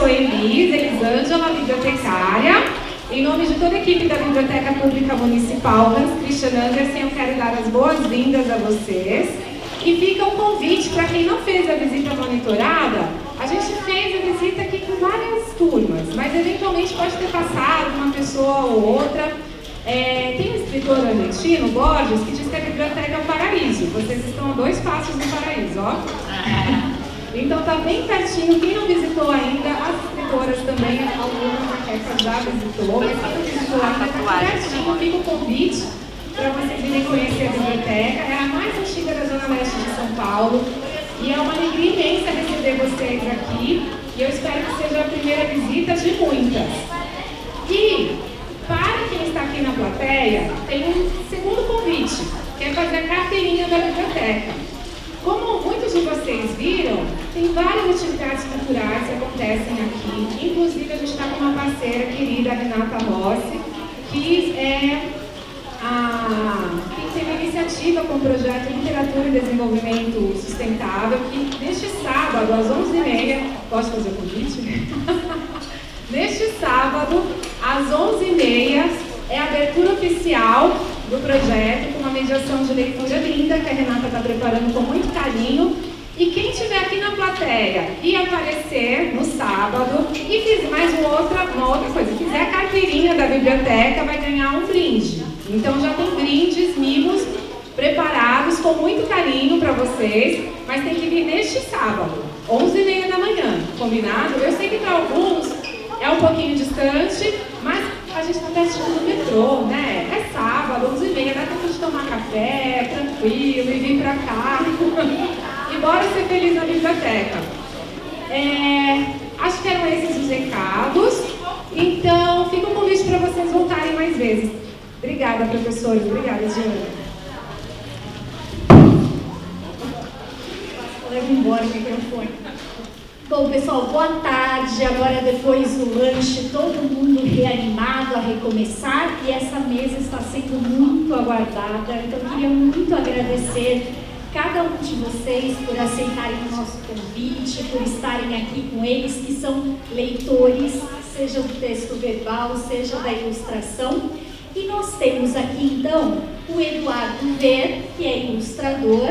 sou Elisângela, bibliotecária. Em nome de toda a equipe da Biblioteca Pública Municipal Hans Christian Andersen, eu quero dar as boas-vindas a vocês. E fica um convite para quem não fez a visita monitorada. A gente fez a visita aqui com várias turmas, mas eventualmente pode ter passado uma pessoa ou outra. Tem um escritor argentino, Borges, que diz que a biblioteca é o paraíso. Vocês estão a 2 passos do paraíso, ó. Então tá bem pertinho. Quem não visitou ainda, as escritoras também, algumas maquetas já visitou, mas quem não visitou ainda, tá pertinho, fica o convite para vocês virem conhecer a biblioteca. É a mais antiga da Zona Leste de São Paulo e é uma alegria imensa receber vocês aqui e eu espero que seja a primeira visita de muitas. E para quem está aqui na plateia, tem um segundo convite, que é fazer a carteirinha da biblioteca. Como muitos de vocês viram, tem várias atividades culturais que acontecem aqui. Inclusive, a gente está com uma parceira querida, a Renata Rossi, que tem uma iniciativa com o projeto Literatura e Desenvolvimento Sustentável, que neste sábado, às 11h30, posso fazer o convite? Neste sábado, às 11h30, é a abertura oficial do projeto, com uma mediação de leitura linda, que a Renata está preparando com muito carinho. E quem estiver aqui na plateia e aparecer no sábado, e fizer mais uma outra coisa, fizer a carteirinha da biblioteca, vai ganhar um brinde. Então já tem brindes, mimos preparados com muito carinho para vocês, mas tem que vir neste sábado, 11h30 da manhã, combinado? Eu sei que para alguns é um pouquinho distante, mas a gente está pertinho do metrô, né? É sábado, 11h30, dá tempo de tomar café, tranquilo, e vir para cá. E bora ser feliz na biblioteca. Acho que eram esses os recados. Então, fica um convite para vocês voltarem mais vezes. Obrigada, professores. Obrigada, Giana. Leva embora o microfone. Bom, pessoal, boa tarde. Agora, depois do lanche, todo mundo reanimado a recomeçar. E essa mesa está sendo muito aguardada. Então, eu queria muito agradecer cada um de vocês por aceitarem o nosso convite, por estarem aqui com eles, que são leitores, seja do texto verbal, seja da ilustração. E nós temos aqui, então, o Eduardo Ver, que é ilustrador,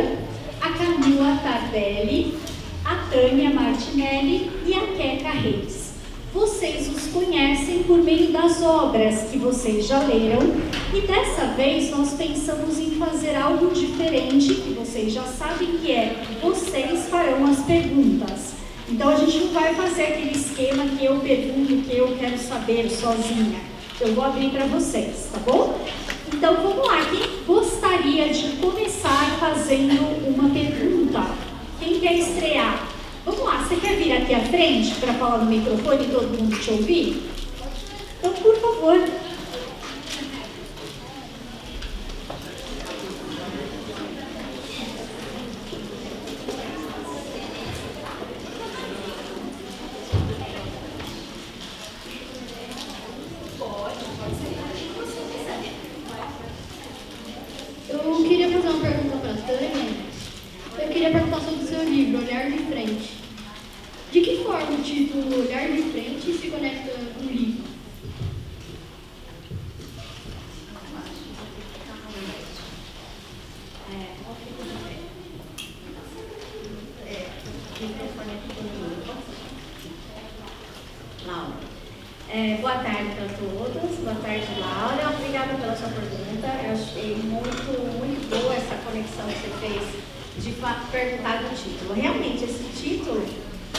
a Camila Tardelli, a Tânia Martinelli e a Queca Reis. Vocês os conhecem por meio das obras que vocês já leram e dessa vez nós pensamos em fazer algo diferente, que vocês já sabem que é, vocês farão as perguntas. Então a gente não vai fazer aquele esquema que eu pergunto, que eu quero saber sozinha. Eu vou abrir para vocês, tá bom? Então vamos lá, quem gostaria de começar fazendo uma pergunta? Quem quer estrear? Vamos lá, você quer vir aqui à frente para falar no microfone e todo mundo te ouvir? Então, por favor. Eu queria fazer uma pergunta para a Tânia. Eu queria perguntar sobre o seu livro, Olhar de Frente. De que forma o título Olhar de Frente se conecta com o livro? Boa tarde para todos, boa tarde, Laura. Obrigada pela sua pergunta. Eu achei muito boa essa conexão que você fez de perguntar do título. Realmente, esse título,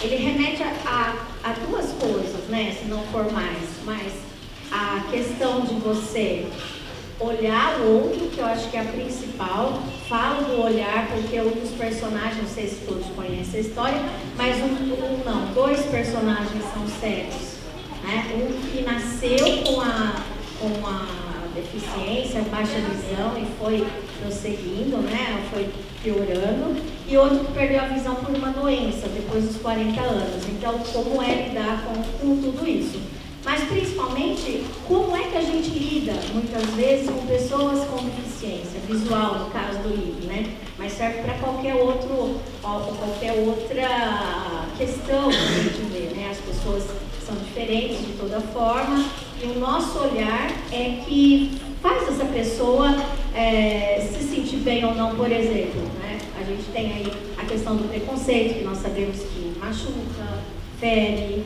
ele remete a duas coisas, né? Se não for mais, mas a questão de você olhar o outro, que eu acho que é a principal. Falo do olhar porque um dos personagens, não sei se todos conhecem a história, mas dois personagens são cegos, né? Um que nasceu com a deficiência, baixa visão e foi prosseguindo, né? Foi piorando, e outro que perdeu a visão por uma doença depois dos 40 anos. Então, como é lidar com tudo isso? Mas, principalmente, como é que a gente lida, muitas vezes, com pessoas com deficiência visual, no caso do livro, né? mas serve para qualquer outra questão que a gente vê, né? As pessoas são diferentes de toda forma, e o nosso olhar é que faz essa pessoa se sentir bem ou não, por exemplo, né? A gente tem aí a questão do preconceito, que nós sabemos que machuca, fere,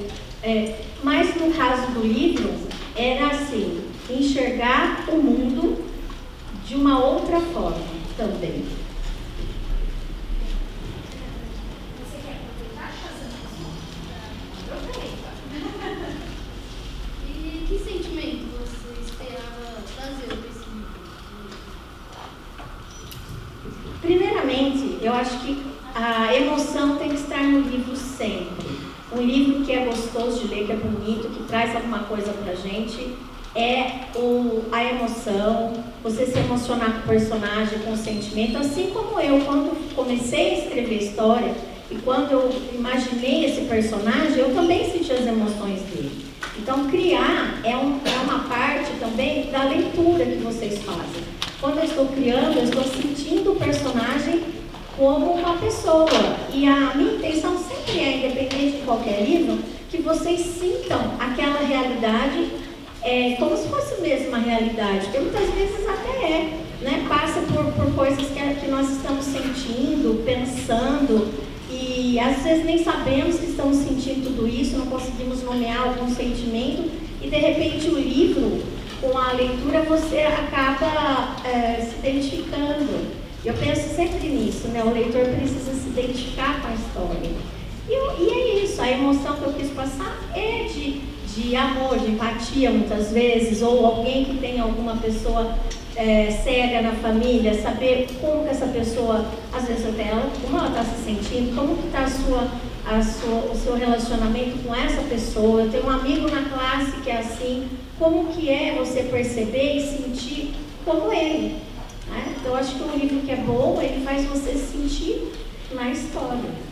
mas no caso do livro, era assim, enxergar o mundo de uma outra forma também. Você quer aproveitar fazendo E que sentimento você esperava trazer desse livro? Primeiramente, eu acho que a emoção tem que estar no livro sempre. Um livro que é gostoso de ler, que é bonito, que traz alguma coisa pra gente, a emoção, você se emocionar com o personagem, com o sentimento, assim como eu, quando comecei a escrever história, e quando eu imaginei esse personagem, eu também senti as emoções dele. Então, criar é uma parte também da leitura que vocês fazem. Quando eu estou criando, eu estou sentindo o personagem como uma pessoa. E a minha intenção sempre é, independente de qualquer livro, que vocês sintam aquela realidade como se fosse mesmo uma realidade, porque muitas vezes até né? Passa por coisas que nós estamos sentindo, pensando, e às vezes nem sabemos que estamos sentindo tudo isso, não conseguimos nomear algum sentimento, e de repente o livro, com a leitura, você acaba se identificando. Eu penso sempre nisso, né? O leitor precisa se identificar com a história. E é isso, a emoção que eu quis passar é de amor, de empatia muitas vezes, ou alguém que tem alguma pessoa cega na família, saber como que essa pessoa, às vezes até ela, como ela está se sentindo, como que está o seu relacionamento com essa pessoa. Eu tenho um amigo na classe que é assim, como que é você perceber e sentir como ele. Né? Então, eu acho que um livro que é bom, ele faz você se sentir na história.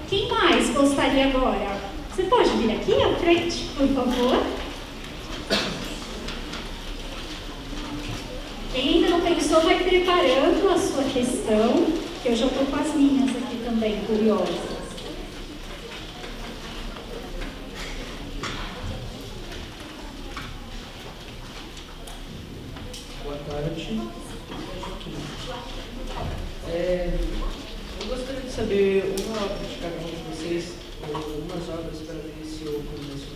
Quem mais gostaria agora? Você pode vir aqui à frente, por favor? Quem ainda não pensou, vai preparando a sua questão, que eu já estou com as minhas aqui também, curiosas. Boa tarde. Eu gostaria de saber uma obra de cada um de vocês, ou algumas obras, para ver se eu conheço.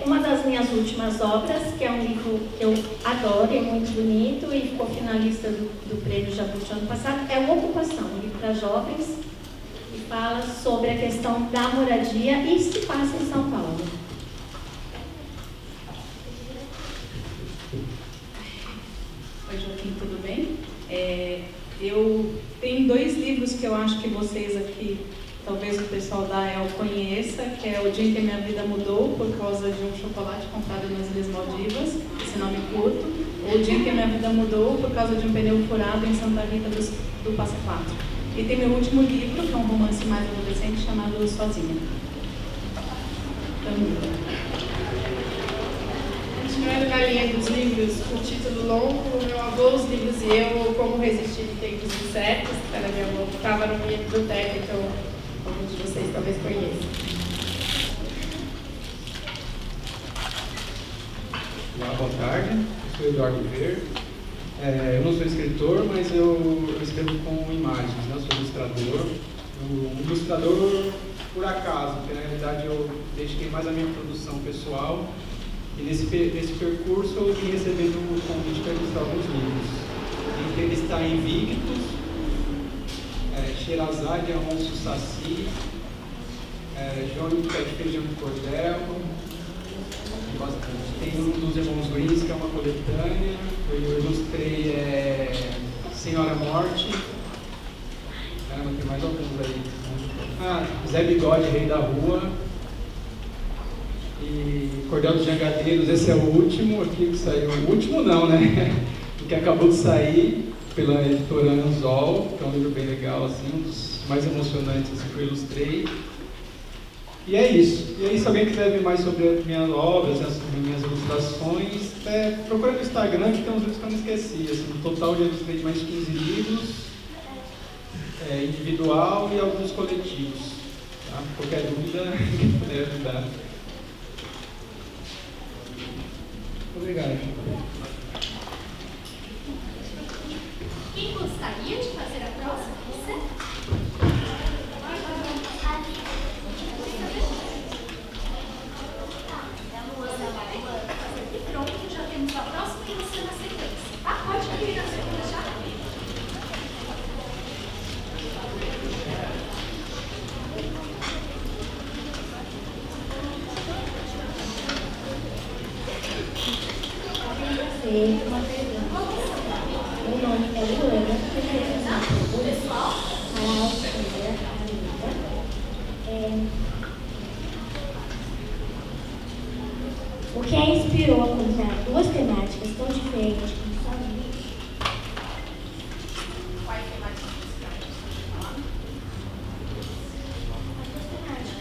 Uma das minhas últimas obras, que é um livro que eu adoro, é muito bonito e ficou finalista do Prêmio Jabuti ano passado, é o Ocupação, um livro para jovens, e fala sobre a questão da moradia e se passa em São Paulo. Oi, Joaquim, tudo bem? Eu tenho 2 livros que eu acho que vocês aqui, talvez o pessoal da EL conheça, que é O Dia em que Minha Vida Mudou, por causa de um chocolate comprado nas Ilhas Maldivas, esse nome curto, ou O Dia em que Minha Vida Mudou, por causa de um pneu furado em Santa Rita do Passa Quatro. E tem meu último livro, que é um romance mais adolescente, chamado Sozinha. Continuando na linha dos livros, o título longo, Meu Avô, Os Livros e Eu, Como Resistir em Tempos Incertos, que está na minha mão, estava na minha biblioteca, então alguns de vocês talvez conheçam. Olá, boa tarde. Eu sou Eduardo Ver. Eu não sou escritor, mas eu escrevo com imagens, né? Eu sou ilustrador. Um ilustrador por acaso, porque na realidade eu dediquei mais à minha produção pessoal. E nesse percurso eu vim recebendo o convite para ilustrar alguns livros. Entre eles está Invictus, Sherazade, Alonso Saci, João e o Pé de Feijão de Cordel. Tem um dos Irmãos Greens, que é uma coletânea. Eu ilustrei Senhora Morte. Caramba, tem mais alguns aí. Zé Bigode, Rei da Rua. E Cordel dos Jangadeiros, esse é o último aqui que saiu. O último não, né? O que acabou de sair pela editora Anzol, que é um livro bem legal, assim, um dos mais emocionantes assim, que eu ilustrei. E é isso. E aí, se alguém quiser ver mais sobre as minhas obras, as minhas ilustrações, procura no Instagram, que tem uns livros que eu não esqueci. Assim, no total, eu ilustrei mais 15 livros, individual e alguns coletivos. Tá? Qualquer dúvida, quem puder ajudar. Obrigado. Quem gostaria de fazer a próxima? Você? E pronto, já temos a próxima e você na sequência. Tá? Pode vir na segunda já. Uma pergunta. Meu nome é Luana, pessoal, o que a inspirou a contar duas temáticas tão diferentes como sua vida? Quais temáticas musicais você pode falar? Duas temáticas.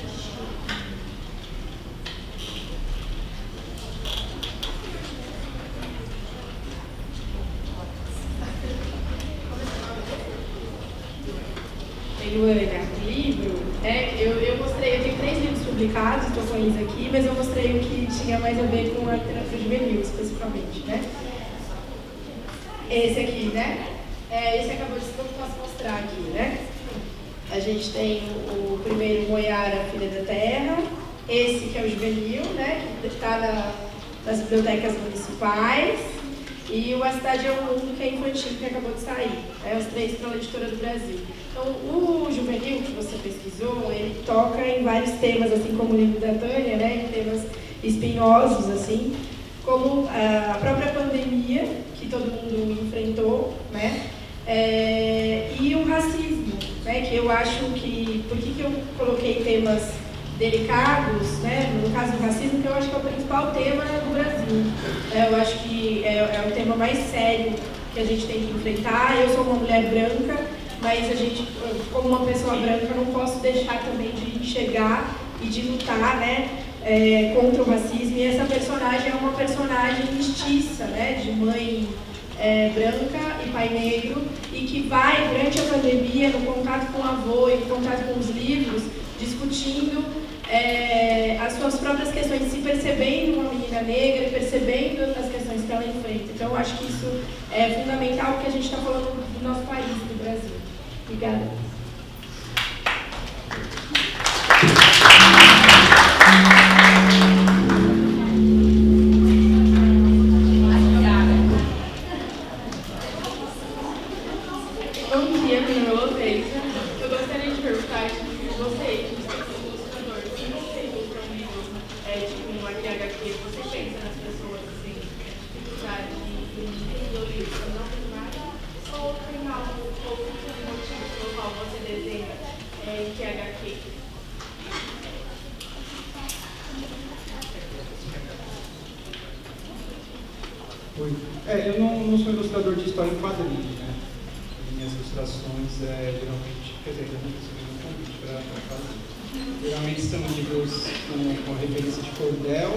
Luana, livro, eu mostrei, eu tenho 3 livros publicados, estou com eles aqui, mas eu mostrei o que tinha mais a ver com a literatura juvenil, especificamente, né? Esse aqui, né? Esse acabou de ser o que eu posso mostrar aqui, né? A gente tem o primeiro, Moiara, Filha da Terra, esse que é o juvenil, né? Que está nas bibliotecas municipais, e o A Cidade é o Mundo, que é infantil, que acabou de sair. Os 3 pela Editora do Brasil. Então, o juvenil que você pesquisou, ele toca em vários temas, assim como o livro da Tânia, né? Em temas espinhosos, assim, como a própria pandemia, que todo mundo enfrentou, né? E o racismo, né? Que eu acho que... Por que eu coloquei temas delicados, né? No caso do racismo, que eu acho que é o principal tema do Brasil. Eu acho que é o tema mais sério que a gente tem que enfrentar. Eu sou uma mulher branca, mas a gente, como uma pessoa branca, eu não posso deixar também de enxergar e de lutar, né, contra o racismo. E essa personagem é uma personagem mestiça, né, de mãe branca e pai negro, e que vai, durante a pandemia, no contato com o avô e no contato com os livros, discutindo as suas próprias questões, se percebendo uma menina negra, percebendo as questões que ela enfrenta. Então, eu acho que isso é fundamental, porque a gente está falando do nosso país, do Brasil. Obrigada. Bom dia, meu nome é Loteiza. Eu gostaria de perguntar se você, que é ilustrador, se você ilustra um livro, tipo um aqui HQ, você pensa nas pessoas, assim, dificuldade de entender o livro para não terminar, ou tem algo, ou tem um motivo pelo qual você desenha que é HQ? Oi. Eu não sou ilustrador de história em quadrinhos, né? Minhas ilustrações geralmente, quer dizer, eu não recebi um convite para fazer. Geralmente são livros com referência de cordel,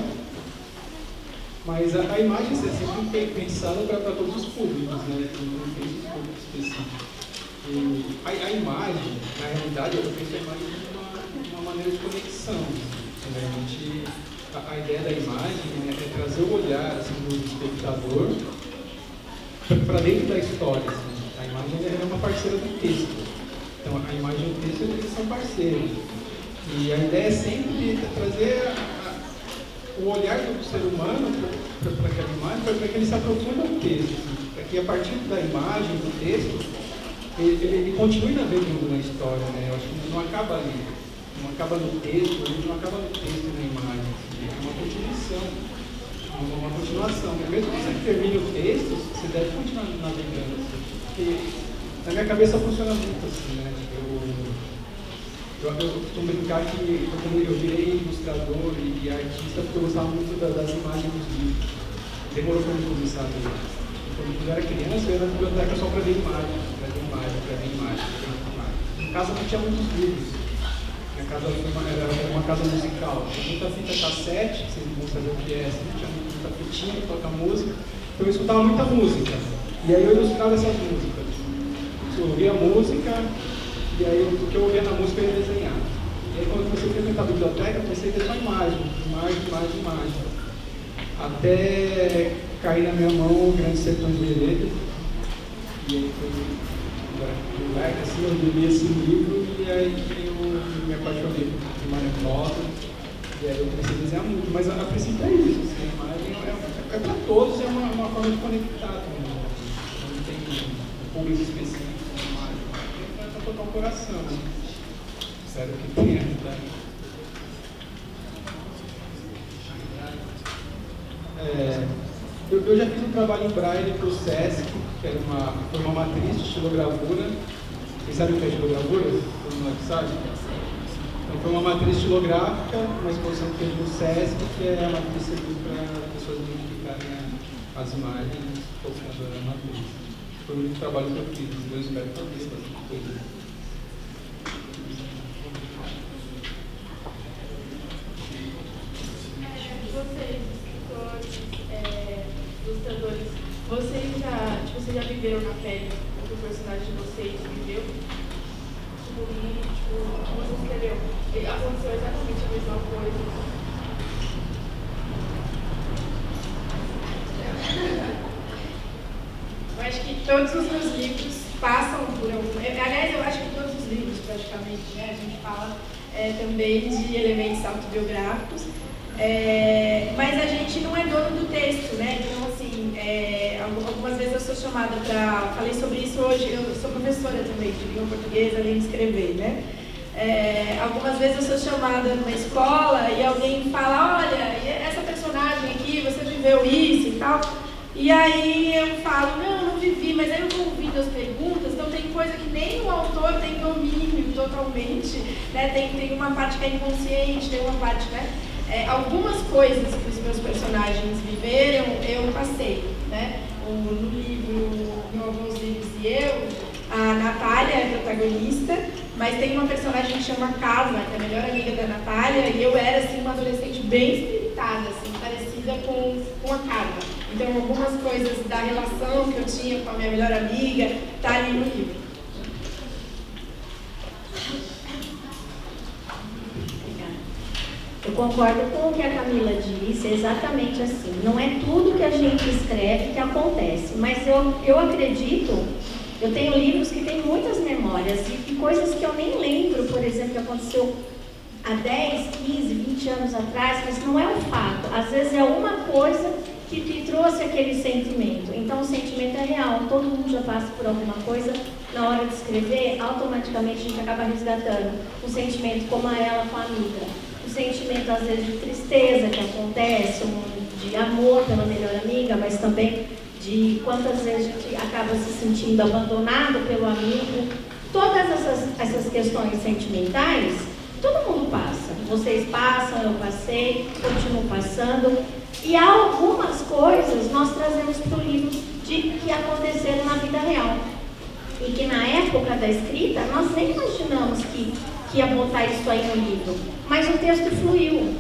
mas a imagem é sempre pensada para todos os públicos, né? Não tem um público específico. E a imagem, na realidade, eu penso a imagem de uma maneira de conexão. Realmente, a ideia da imagem é trazer o olhar assim, do espectador para dentro da história. Assim. A imagem é uma parceira do texto. Então, a imagem e o texto eles são parceiros. E a ideia é sempre trazer o olhar do ser humano para aquela imagem, para que ele se aprofunde ao texto. Assim, para que a partir da imagem, do texto, ele continue navegando na história. Né? Eu acho que não acaba ali. Não acaba no texto, ele não acaba no texto e na imagem. Assim, é uma continuação. Uma continuação. Mesmo que você termine o texto, você deve continuar navegando. Assim, porque na minha cabeça funciona muito assim, né? Eu costumo brincar que eu virei ilustrador e artista porque eu gostava muito das imagens dos livros. Demorou para eu começar a ler. Quando eu era criança, eu ia na biblioteca só para ver imagem. No caso, não tinha muitos livros. casa era uma casa musical. Tinha muita fita cassete, vocês vão saber o que é, assim, tinha muita fitinha, toca música. Então eu escutava muita música. E aí eu ilustrava essas músicas. Eu ouvia música, e aí o que eu ouvia na música eu ia desenhar. E aí quando eu comecei a frequentar a biblioteca, eu comecei a desenhar imagem. Até cair na minha mão o Grande Sertão Veredas. E aí foi um lugar que assim, eu li esse livro e aí eu me apaixonei por mariposa. E aí eu comecei a desenhar muito. Mas a princípio é isso, assim, a imagem é para todos, é uma forma de conectar também. Não tem um público específico, é para tocar o coração. Espero que tenha, tá? Eu já fiz um trabalho em braille para o SESC, que era foi uma matriz de estilogravura. Vocês sabem o que é estilogravura? Todo mundo sabe? Então foi uma matriz estilográfica, uma exposição que fez no SESC, que é a matriz serviu para pessoas identificarem as imagens focando a matriz. Foi o único trabalho que eu fiz, eu espero fazer bastante coisa. Ilustradores, vocês já viveram na pele o que o personagem de vocês viveu? Como você escreveu, aconteceu exatamente a mesma coisa. Eu acho que todos os meus livros passam por algum... Aliás, eu acho que todos os livros, praticamente, né? A gente fala também de elementos autobiográficos. Mas a gente não é dono do texto, né? Então, assim, algumas vezes eu sou chamada para... Falei sobre isso hoje, eu sou professora também de língua portuguesa, além de escrever, né? Algumas vezes eu sou chamada numa escola e alguém fala, olha, essa personagem aqui, você viveu isso e tal. E aí eu falo, não vivi, mas aí eu vou ouvindo as perguntas, então tem coisa que nem o autor tem domínio totalmente, né? Tem uma parte que é inconsciente, tem uma parte, né? Algumas coisas que os meus personagens viveram, eu passei, né? No livro, em alguns livros e eu, a Natália é protagonista, mas tem uma personagem que chama Carla, que é a melhor amiga da Natália, e eu era, assim, uma adolescente bem espiritada, assim, parecida com a Carla. Então, algumas coisas da relação que eu tinha com a minha melhor amiga, tá ali no livro. Eu concordo com o que a Camila disse, é exatamente assim. Não é tudo que a gente escreve que acontece, mas eu acredito, eu tenho livros que têm muitas memórias e coisas que eu nem lembro, por exemplo, que aconteceu há 10, 15, 20 anos atrás, mas não é um fato. Às vezes é uma coisa que te trouxe aquele sentimento. Então o sentimento é real, todo mundo já passa por alguma coisa. Na hora de escrever, automaticamente a gente acaba resgatando um sentimento como ela com a amiga. O sentimento, às vezes, de tristeza que acontece, de amor pela melhor amiga, mas também de quantas vezes a gente acaba se sentindo abandonado pelo amigo. Todas essas questões sentimentais, todo mundo passa. Vocês passam, eu passei, continuo passando. E algumas coisas nós trazemos para o livro que aconteceram na vida real. E que na época da escrita, nós nem imaginamos que ia botar isso aí no livro. Mas o texto fluiu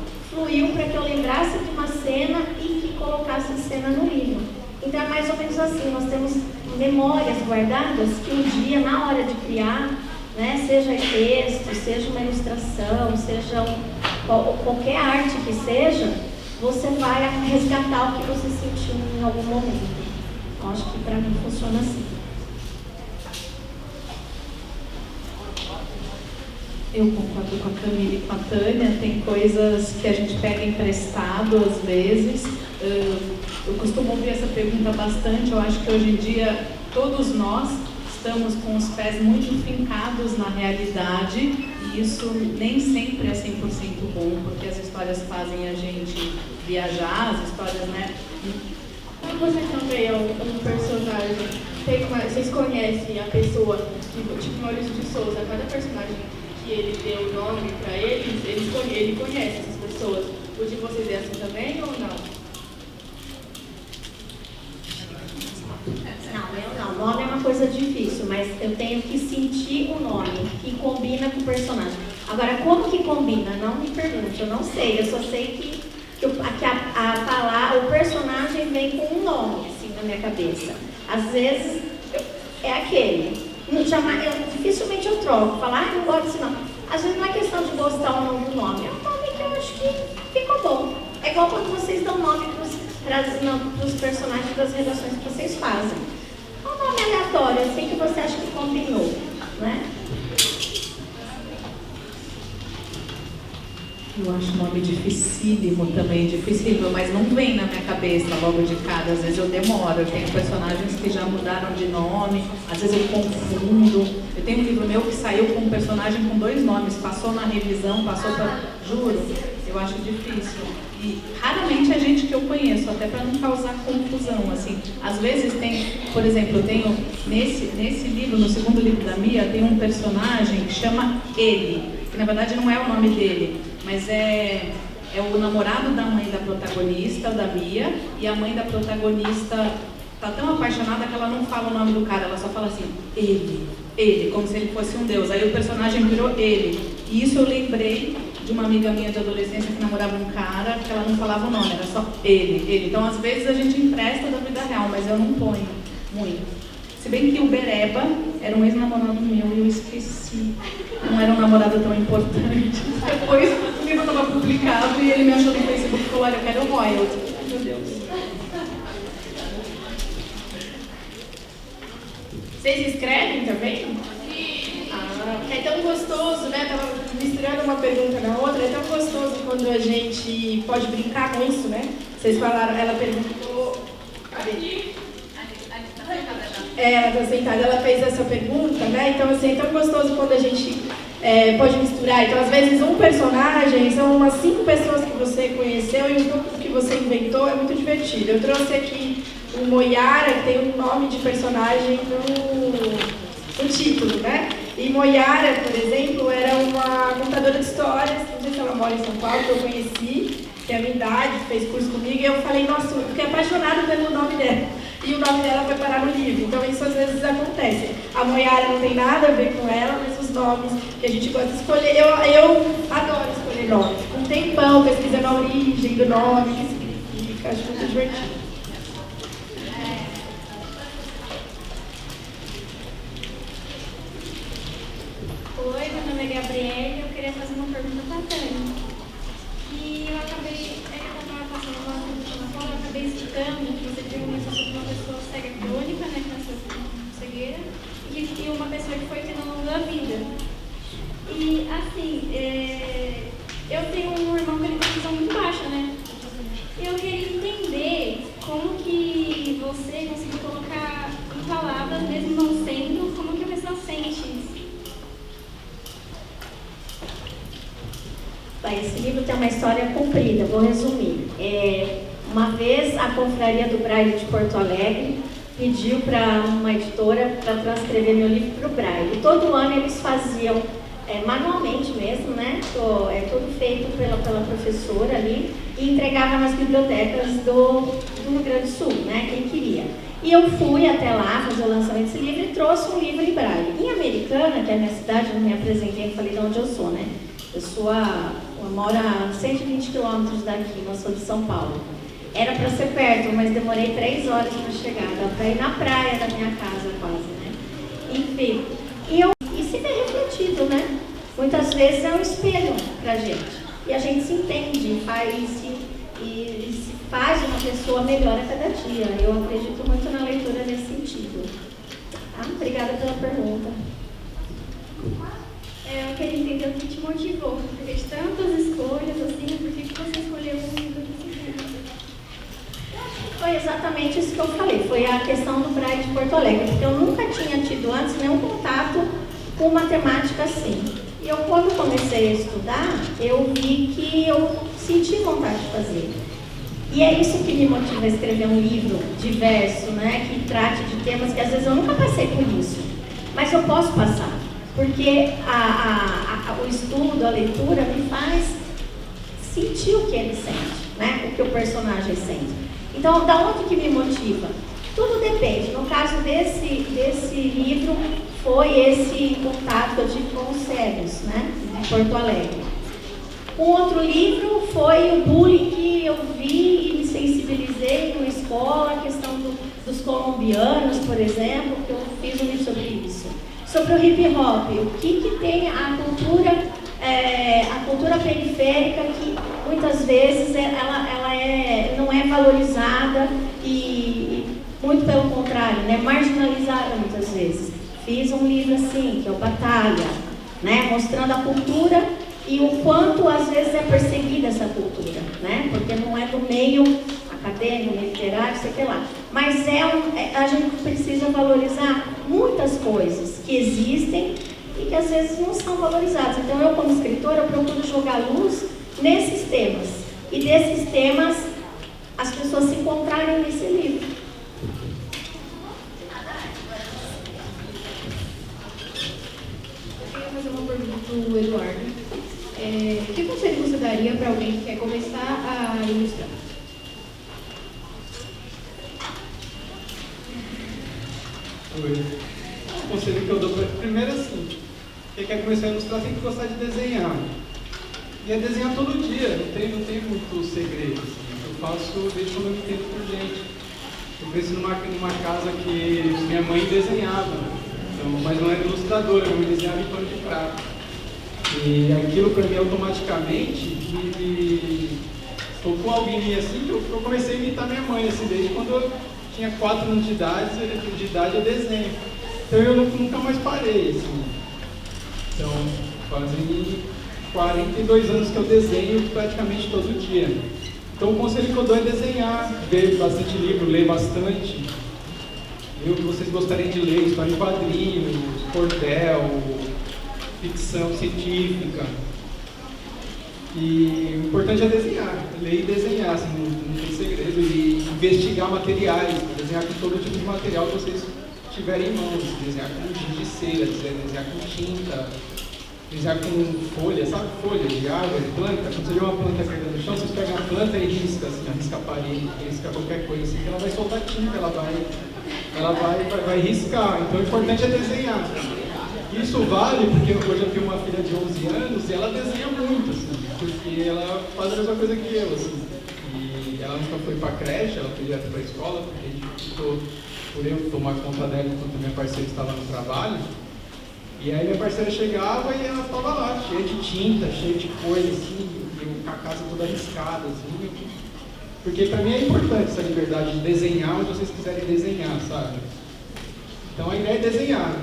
para que eu lembrasse de uma cena e que colocasse a cena no livro. Então é mais ou menos assim, nós temos memórias guardadas que um dia, na hora de criar, né, seja texto, seja uma ilustração, seja qualquer arte que seja, você vai resgatar o que você sentiu em algum momento. Eu acho que para mim funciona assim. Eu concordo com a Camila e com a Tânia, tem coisas que a gente pega emprestado às vezes. Eu costumo ouvir essa pergunta bastante, eu acho que hoje em dia todos nós estamos com os pés muito fincados na realidade e isso nem sempre é 100% bom, porque as histórias fazem a gente viajar, as histórias, né? Quando você também é um personagem, vocês conhecem a pessoa, tipo Maurício de Souza, cada personagem que ele deu o nome para ele conhece essas pessoas. O de vocês é assim também ou não? Não, nome é uma coisa difícil, mas eu tenho que sentir o nome, que combina com o personagem. Agora, como que combina? Não me pergunte, eu não sei. Eu só sei que o personagem vem com um nome, assim, na minha cabeça. Às vezes, é aquele. Dificilmente eu troco. Falar, não gosto desse nome. Às vezes não é questão de gostar ou não do nome. É um nome que eu acho que ficou bom. É igual quando vocês dão nome para os personagens das redações que vocês fazem. É um nome aleatório, assim que você acha que combinou, né? Eu acho o nome dificílimo também, dificílimo, mas não vem na minha cabeça logo de cara. Às vezes eu demoro, eu tenho personagens que já mudaram de nome, às vezes eu confundo. Eu tenho um livro meu que saiu com um personagem com 2 nomes, passou na revisão, passou para... Juro, eu acho difícil. E raramente é gente que eu conheço, até para não causar confusão, assim. Às vezes tem, por exemplo, eu tenho, nesse livro, no segundo livro da Mia, tem um personagem que chama Ele, que na verdade não é o nome dele, mas é o namorado da mãe da protagonista, da Mia, e a mãe da protagonista tá tão apaixonada que ela não fala o nome do cara, ela só fala assim, ele, como se ele fosse um deus. Aí o personagem virou ele. E isso eu lembrei de uma amiga minha de adolescência que namorava um cara que ela não falava o nome, era só ele. Então, às vezes, a gente empresta da vida real, mas eu não ponho muito. Se bem que o Bereba era um ex-namorado meu e eu esqueci. Não era um namorado tão importante. Depois, o livro estava publicado e ele me achou no Facebook e falou, olha, eu quero o royalty. Meu Deus. Vocês escrevem também? É tão gostoso, né? Tava misturando uma pergunta na outra. É tão gostoso quando a gente pode brincar com isso, né? Vocês falaram, ela perguntou... Cadê? Ela está sentada, ela fez essa pergunta, né? Então, assim, é tão gostoso quando a gente pode misturar. Então, às vezes, um personagem são umas 5 pessoas que você conheceu e um grupo que você inventou, é muito divertido. Eu trouxe aqui o Moiara, que tem um nome de personagem no título, né? E Moiara, por exemplo, era uma contadora de histórias, não sei se ela mora em São Paulo, que eu conheci, que é a minha idade, fez curso comigo, e eu falei, nossa, eu fiquei apaixonada pelo nome dela. E o nome dela foi parar no livro, então isso às vezes acontece. A Moiara não tem nada a ver com ela, mas os nomes que a gente gosta de escolher, eu adoro escolher nomes. Um tempão pesquisando a origem do nome, o que significa, acho muito divertido. Oi, meu nome é Gabriele e eu queria fazer uma pergunta para a Tânia. E eu acabei, quando eu estava passando uma pergunta na escola, eu acabei citando que você perguntou sobre uma pessoa cega crônica, né, que nasceu com cegueira, e uma pessoa que foi tendo ao longo da vida. E, assim, eu tenho um irmão que ele tem visão muito baixa, né? E eu queria entender como que você conseguiu colocar em palavras, mesmo não sendo, como que a pessoa sente isso. Esse livro tem uma história comprida, vou resumir. Uma vez a Confraria do Braille de Porto Alegre pediu para uma editora para transcrever meu livro para o Braille. Todo ano eles faziam manualmente mesmo, né? Tudo feito pela professora ali e entregava nas bibliotecas do Rio Grande do Sul, né? Quem queria. E eu fui até lá fazer o lançamento desse livro e trouxe um livro em Braille. Em Americana, que é a minha cidade, eu me apresentei e falei de onde eu sou, né? Eu moro a 120 quilômetros daqui, eu sou de São Paulo. Era para ser perto, mas demorei 3 horas para chegar, dá para ir na praia da minha casa quase, né? Enfim, e se vê refletido, né? Muitas vezes é um espelho pra gente. E a gente se entende, se faz uma pessoa melhor a cada dia. Eu acredito muito na leitura nesse sentido. Tá? Obrigada pela pergunta. Eu queria entender o que te motivou, porque de tantas escolhas, assim, por que você escolheu um livro desse livro? Foi exatamente isso que eu falei, foi a questão do Braille de Porto Alegre, porque eu nunca tinha tido antes nenhum contato com matemática assim. E eu, quando comecei a estudar, eu vi que eu senti vontade de fazer. E é isso que me motiva a escrever um livro diverso, né, que trate de temas que às vezes eu nunca passei por isso, mas eu posso passar. Porque o estudo, a leitura me faz sentir o que ele sente, né? O que o personagem sente. Então, da onde que me motiva? Tudo depende. No caso desse livro, foi esse contato que eu tive com os cegos, né? em Porto Alegre. Um outro livro foi o bullying que eu vi e me sensibilizei na escola, a questão dos colombianos, por exemplo, que eu fiz um livro sobre isso. Sobre o hip hop, o que tem a cultura periférica que muitas vezes ela não é valorizada e muito pelo contrário, né, marginalizada muitas vezes. Fiz um livro assim, que é o Batalha, né, mostrando a cultura e o quanto às vezes é perseguida essa cultura, né, porque não é do meio acadêmico, literário, sei lá. Mas a gente precisa valorizar muitas coisas que existem e que às vezes não são valorizadas. Então eu, como escritora, eu procuro jogar luz nesses temas. E desses temas, as pessoas se encontrarem nesse livro. Eu queria fazer uma pergunta para o Eduardo. Que conselho você daria para alguém que quer começar a ilustrar? O conselho que eu dou primeiro assim, quem quer começar a ilustrar tem que gostar de desenhar. E é desenhar todo dia, não tem muito segredo. Assim. Eu faço desde quando eu me entendo por gente. Eu cresci numa casa que minha mãe desenhava, então, mas não era ilustradora, minha mãe desenhava em pano de prato. E aquilo para mim automaticamente me tocou algo em mim assim, que eu comecei a imitar minha mãe, assim, desde quando eu tinha 4 anos de idade eu desenho. Então eu nunca mais parei, assim. Então, fazem 42 anos que eu desenho praticamente todo dia. Então o conselho que eu dou é desenhar, ver bastante livro, ler bastante. Ler o que vocês gostariam de ler, história em quadrinhos, cordel, ficção científica. E o importante é desenhar, ler e desenhar, assim, não tem segredo. E investigar materiais, desenhar com todo tipo de material que vocês tiverem em mãos. Desenhar com giz de cera, desenhar com tinta, desenhar com folha, sabe? Folha de árvore, planta. Quando você vê uma planta caindo no chão, vocês pegam a planta e risca, assim, risca a parede, risca qualquer coisa, assim, que ela vai soltar tinta, ela vai riscar. Então o importante é desenhar. Isso vale porque hoje eu tenho uma filha de 11 anos e ela desenha muito, assim, porque ela faz a mesma coisa que eu, assim. E ela nunca foi para creche, ela foi direto para a escola, porque a gente ficou por eu tomar conta dela enquanto minha parceira estava no trabalho. E aí minha parceira chegava e ela estava lá, cheia de tinta, cheia de coisa, assim, e com a casa toda arriscada, assim. Porque para mim é importante essa liberdade de desenhar onde vocês quiserem desenhar, sabe? Então a ideia é desenhar.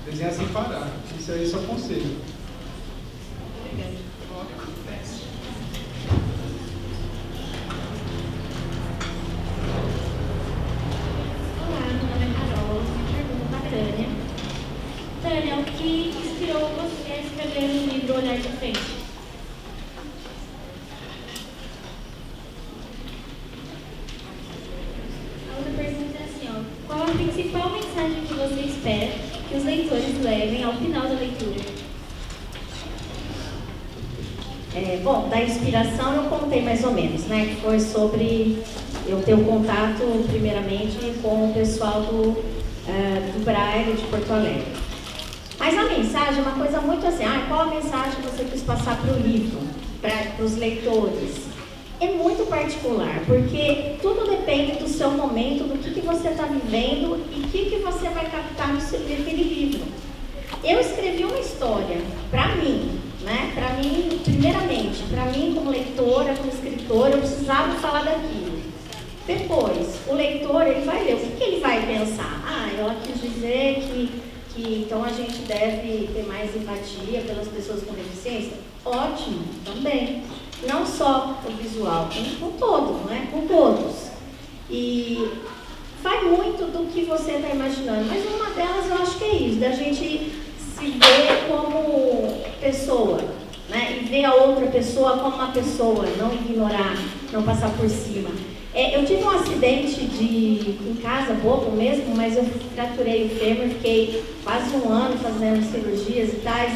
Desenhar sem parar. Esse é o conselho. Olá, meu nome é Carol. Minha pergunta para a Tânia. Tânia, o que inspirou você a escrever o livro Olhar de Frente? A outra pergunta é assim, ó. Qual a principal mensagem que você espera que os leitores levem ao final da leitura? Bom, da inspiração eu contei mais ou menos, né? Que foi sobre eu ter o contato, primeiramente, com o pessoal do Braille de Porto Alegre. Mas a mensagem é uma coisa muito assim, qual a mensagem que você quis passar para o livro, para os leitores? É muito particular, porque tudo depende do seu momento, do que você está vivendo e o que você vai captar naquele livro. Eu escrevi uma história para mim, né? Para mim, primeiramente, para mim como leitora, como escritora, eu precisava falar daquilo. Depois, o leitor, ele vai ler, o que ele vai pensar? Ela quis dizer que então a gente deve ter mais empatia pelas pessoas com deficiência? Ótimo, também. Não só o visual, com todos, né? Com todos. E vai muito do que você está imaginando, mas uma delas eu acho que é isso, da gente se ver como pessoa, né? E ver a outra pessoa como uma pessoa, não ignorar, não passar por cima. Eu tive um acidente em casa, bobo mesmo, mas eu fraturei o fêmur, fiquei quase 1 ano fazendo cirurgias e tais,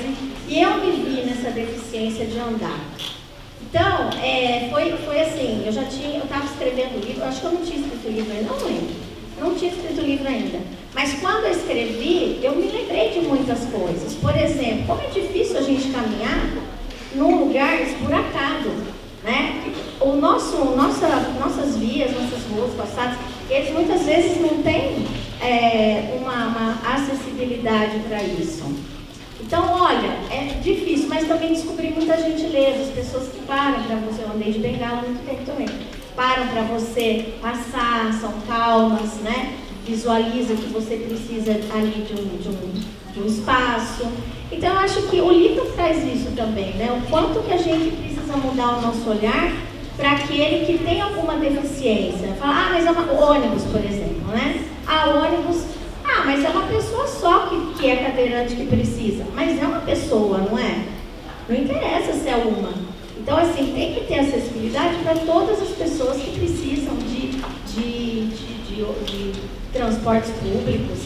e eu me vi nessa deficiência de andar. Então, foi assim, eu estava escrevendo o livro, acho que eu não tinha escrito o livro ainda, não lembro, não tinha escrito o livro ainda, Mas quando eu escrevi, eu me lembrei de muitas coisas. Por exemplo, como é difícil a gente caminhar num lugar esburacado, né? Nossas vias, nossas ruas, passadas, eles muitas vezes não têm uma acessibilidade para isso. Então, olha, é difícil, mas também descobri muita gentileza, as pessoas que param para você, eu andei de bengala há muito tempo também, param para você passar, são calmas, né? Visualiza que você precisa ali de um espaço. Então, eu acho que o livro traz isso também, né? O quanto que a gente precisa mudar o nosso olhar para aquele que tem alguma deficiência. Fala, mas é o ônibus, por exemplo, né? O ônibus, mas é uma pessoa só que é cadeirante que precisa. Mas é uma pessoa, não é? Não interessa se é uma. Então, assim, tem que ter acessibilidade para todas as pessoas que precisam de transportes públicos,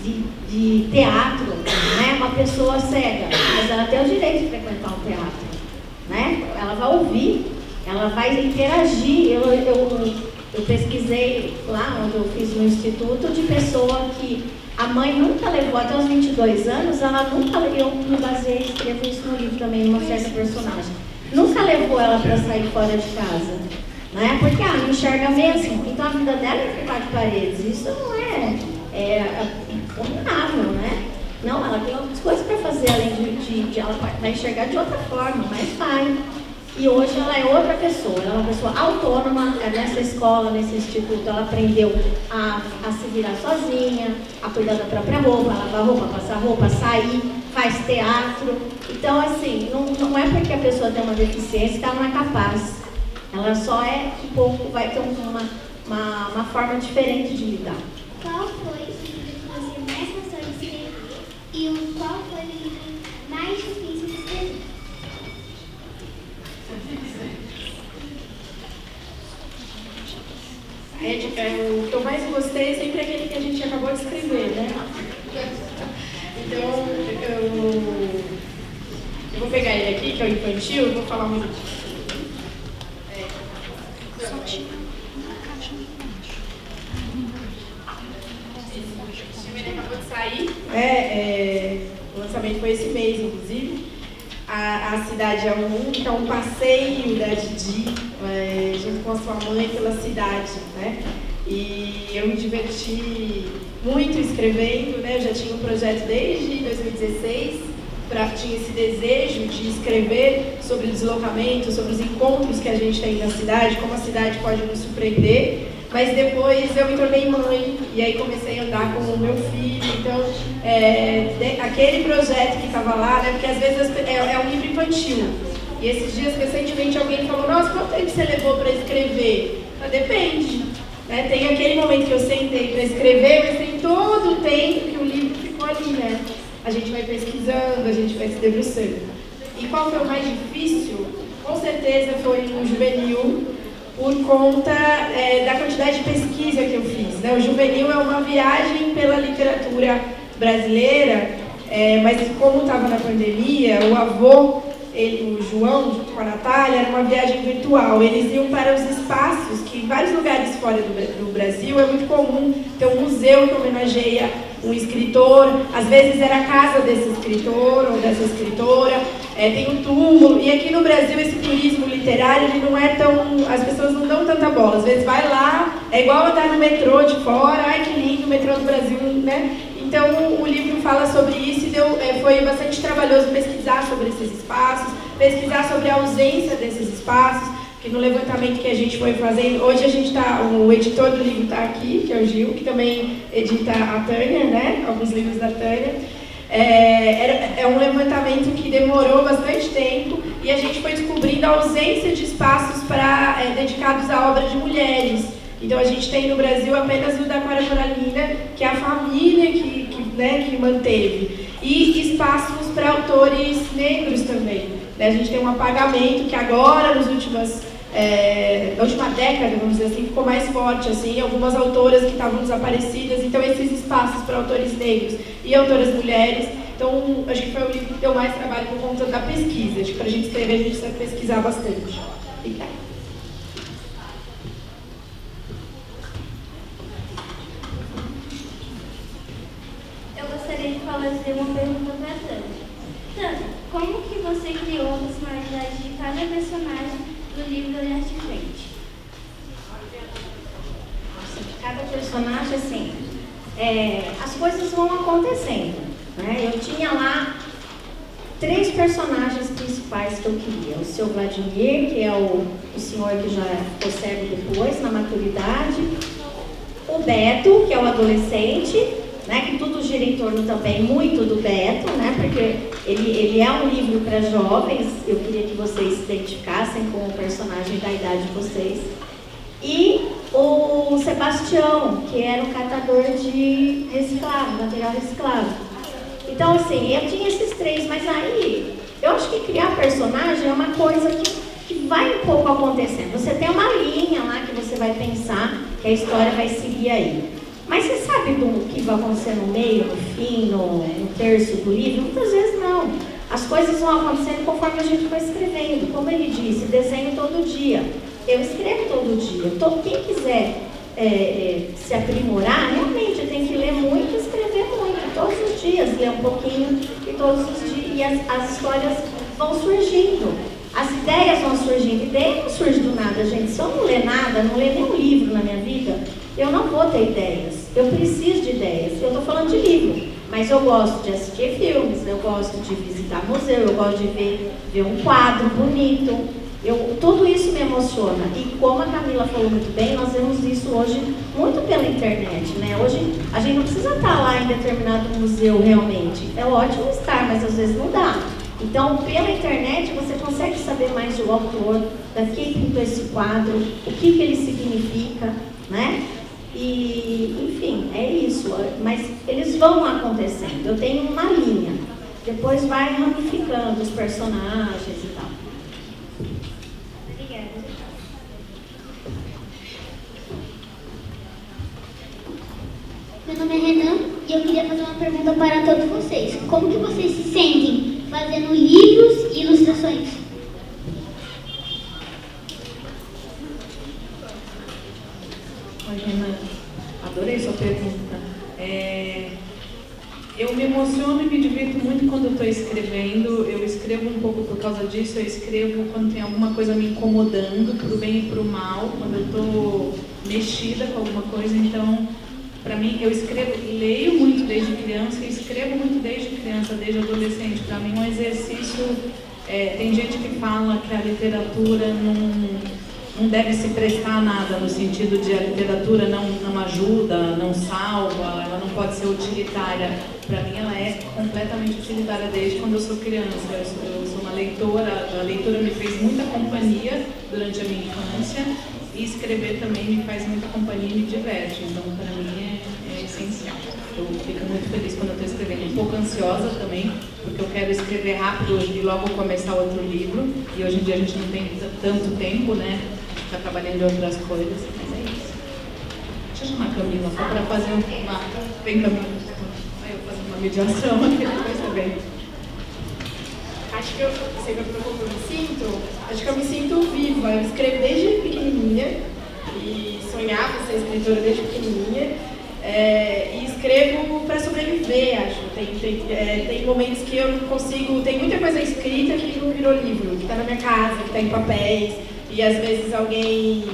de teatro, né? Uma pessoa cega, mas ela tem o direito de frequentar um teatro, né? Ela vai ouvir, ela vai interagir. Eu pesquisei lá onde eu fiz no instituto de pessoa que a mãe nunca levou, até os 22 anos, eu me baseei, escrevo isso no livro também, numa certa personagem, nunca levou ela para sair fora de casa, né? Porque não enxerga mesmo, então a vida dela é ficar de paredes, isso não é combinável, né? Não, ela tem outras coisas para fazer, além de ela vai enxergar de outra forma, mas vai. E hoje ela é outra pessoa, ela é uma pessoa autônoma. Nessa escola, nesse instituto, ela aprendeu a se virar sozinha, a cuidar da própria roupa, a lavar roupa, passar roupa, sair, faz teatro. Então, assim, não é porque a pessoa tem uma deficiência que ela não é capaz. Ela só é um pouco, vai ter uma forma diferente de lidar. Qual foi o livro que você mais gostou de escrever? E qual foi o livro mais difícil de escrever? O que eu mais gostei é sempre aquele que a gente acabou de escrever, né? Então, eu vou pegar ele aqui, que é o infantil, e vou falar um minuto. Ele acabou de sair, o lançamento foi esse mês, inclusive. A Cidade é um Mundo, que é um passeio da Didi, junto com a sua mãe pela cidade, né? E eu me diverti muito escrevendo, né? Eu já tinha um projeto desde 2016, tinha esse desejo de escrever sobre o deslocamento, sobre os encontros que a gente tem na cidade, como a cidade pode nos surpreender. Mas depois eu me tornei mãe e aí comecei a andar com o meu filho. Então, aquele projeto que estava lá, né, porque às vezes é um livro infantil. E esses dias, recentemente, alguém falou, nossa, quanto tempo você levou para escrever? Depende. Né? Tem aquele momento que eu sentei para escrever, mas tem todo o tempo que o livro ficou ali, né? A gente vai pesquisando, a gente vai se debruçando. E qual foi o mais difícil? Com certeza foi o juvenil, por conta da quantidade de pesquisa que eu fiz, né? O juvenil é uma viagem pela literatura brasileira, mas como estava na pandemia, o avô, o João, junto com a Natália, era uma viagem virtual. Eles iam para os espaços que em vários lugares fora do Brasil é muito comum ter um museu que homenageia um escritor, às vezes era a casa desse escritor ou dessa escritora, tem um túmulo, e aqui no Brasil esse turismo literário ele não é tão, as pessoas não dão tanta bola, às vezes vai lá, é igual andar no metrô de fora, ai que lindo, o metrô do Brasil, né? Então o livro fala sobre isso e foi bastante trabalhoso pesquisar sobre esses espaços, pesquisar sobre a ausência desses espaços, que no levantamento que a gente foi fazendo, hoje a gente o editor do livro está aqui, que é o Gil, que também edita a Tânia, né? Alguns livros da Tânia. É um levantamento que demorou bastante tempo e a gente foi descobrindo a ausência de espaços dedicados à obra de mulheres. Então a gente tem no Brasil apenas o da Clara Coralina, que é a família que manteve, e espaços para autores negros também. A gente tem um apagamento que agora, na última década, vamos dizer assim, ficou mais forte, assim, algumas autoras que estavam desaparecidas, então esses espaços para autores negros e autoras mulheres. Então, acho que foi o livro que deu mais trabalho por conta da pesquisa. Acho que para a gente escrever, a gente precisa pesquisar bastante. Obrigada. gostaria de fazer uma pergunta para a Tânia. Tânia, como que você criou a personalidade de cada personagem do livro Olhar de Frente? Cada personagem, assim, as coisas vão acontecendo, né? Eu tinha lá 3 personagens principais que eu queria. O seu Vladimir, que é o senhor que já ficou cego depois, na maturidade. O Beto, que é o adolescente, né? Que tudo gira em torno também muito do Beto, né? Porque ele é um livro para jovens. Eu queria que vocês se identificassem com o personagem da idade de vocês. E o Sebastião, que era um catador de material reciclado. Então, assim, eu tinha esses 3, mas aí, eu acho que criar personagem é uma coisa que vai um pouco acontecendo. Você tem uma linha lá que você vai pensar que a história vai seguir aí. Mas você sabe do que vai acontecer no meio, no fim, no terço do livro? Muitas vezes não. As coisas vão acontecendo conforme a gente vai escrevendo. Como ele disse, desenho todo dia. Eu escrevo todo dia. Quem quiser se aprimorar, realmente tem que ler muito e escrever muito. Todos os dias, ler um pouquinho e todos os dias. E as histórias vão surgindo. As ideias vão surgindo. Ideia não surge do nada, gente. Se eu não ler nada, não ler nenhum livro na minha vida, eu não vou ter ideias. Eu preciso de ideias. Eu estou falando de livro. Mas eu gosto de assistir filmes, eu gosto de visitar museu, eu gosto de ver um quadro bonito. Tudo isso me emociona. E como a Camila falou muito bem, nós vemos isso hoje muito pela internet, né? Hoje a gente não precisa estar lá em determinado museu realmente. É ótimo estar, mas às vezes não dá. Então, pela internet você consegue saber mais do autor, da quem pintou esse quadro, o que ele significa, né? E, enfim, é isso. Mas eles vão acontecendo. Eu tenho uma linha. Depois vai ramificando os personagens e tal. Meu nome é Renan e eu queria fazer uma pergunta para todos vocês. Como que vocês se sentem fazendo livros e ilustrações? Oi, Renan. Adorei sua pergunta. Eu me emociono e me divirto muito quando eu estou escrevendo. Eu escrevo um pouco por causa disso. Eu escrevo quando tem alguma coisa me incomodando, pro bem e pro mal, quando eu estou mexida com alguma coisa. Então, para mim, eu leio muito desde criança e escrevo muito desde criança, desde adolescente. Para mim, um exercício. Tem gente que fala que a literatura não deve se prestar a nada, no sentido de a literatura não ajuda, não salva, ela não pode ser utilitária. Para mim, ela é completamente utilitária desde quando eu sou criança. Eu sou uma leitora, a leitura me fez muita companhia durante a minha infância e escrever também me faz muita companhia e me diverte. Então, para mim, é essencial. Eu fico muito feliz quando eu estou escrevendo, um pouco ansiosa também, porque eu quero escrever rápido e logo começar outro livro. E hoje em dia a gente não tem tanto tempo, né? Está trabalhando em outras coisas, mas é isso. Deixa eu chamar a Camila só para fazer uma. Vem, Camila. Aí eu faço uma mediação aqui depois também. Acho que você perguntou como eu me sinto. Acho que eu me sinto viva. Eu escrevo desde pequenininha e sonhava ser escritora desde pequenininha. E escrevo para sobreviver, acho. Tem momentos que eu não consigo. Tem muita coisa escrita que não virou livro, que está na minha casa, que está em papéis. E às vezes alguém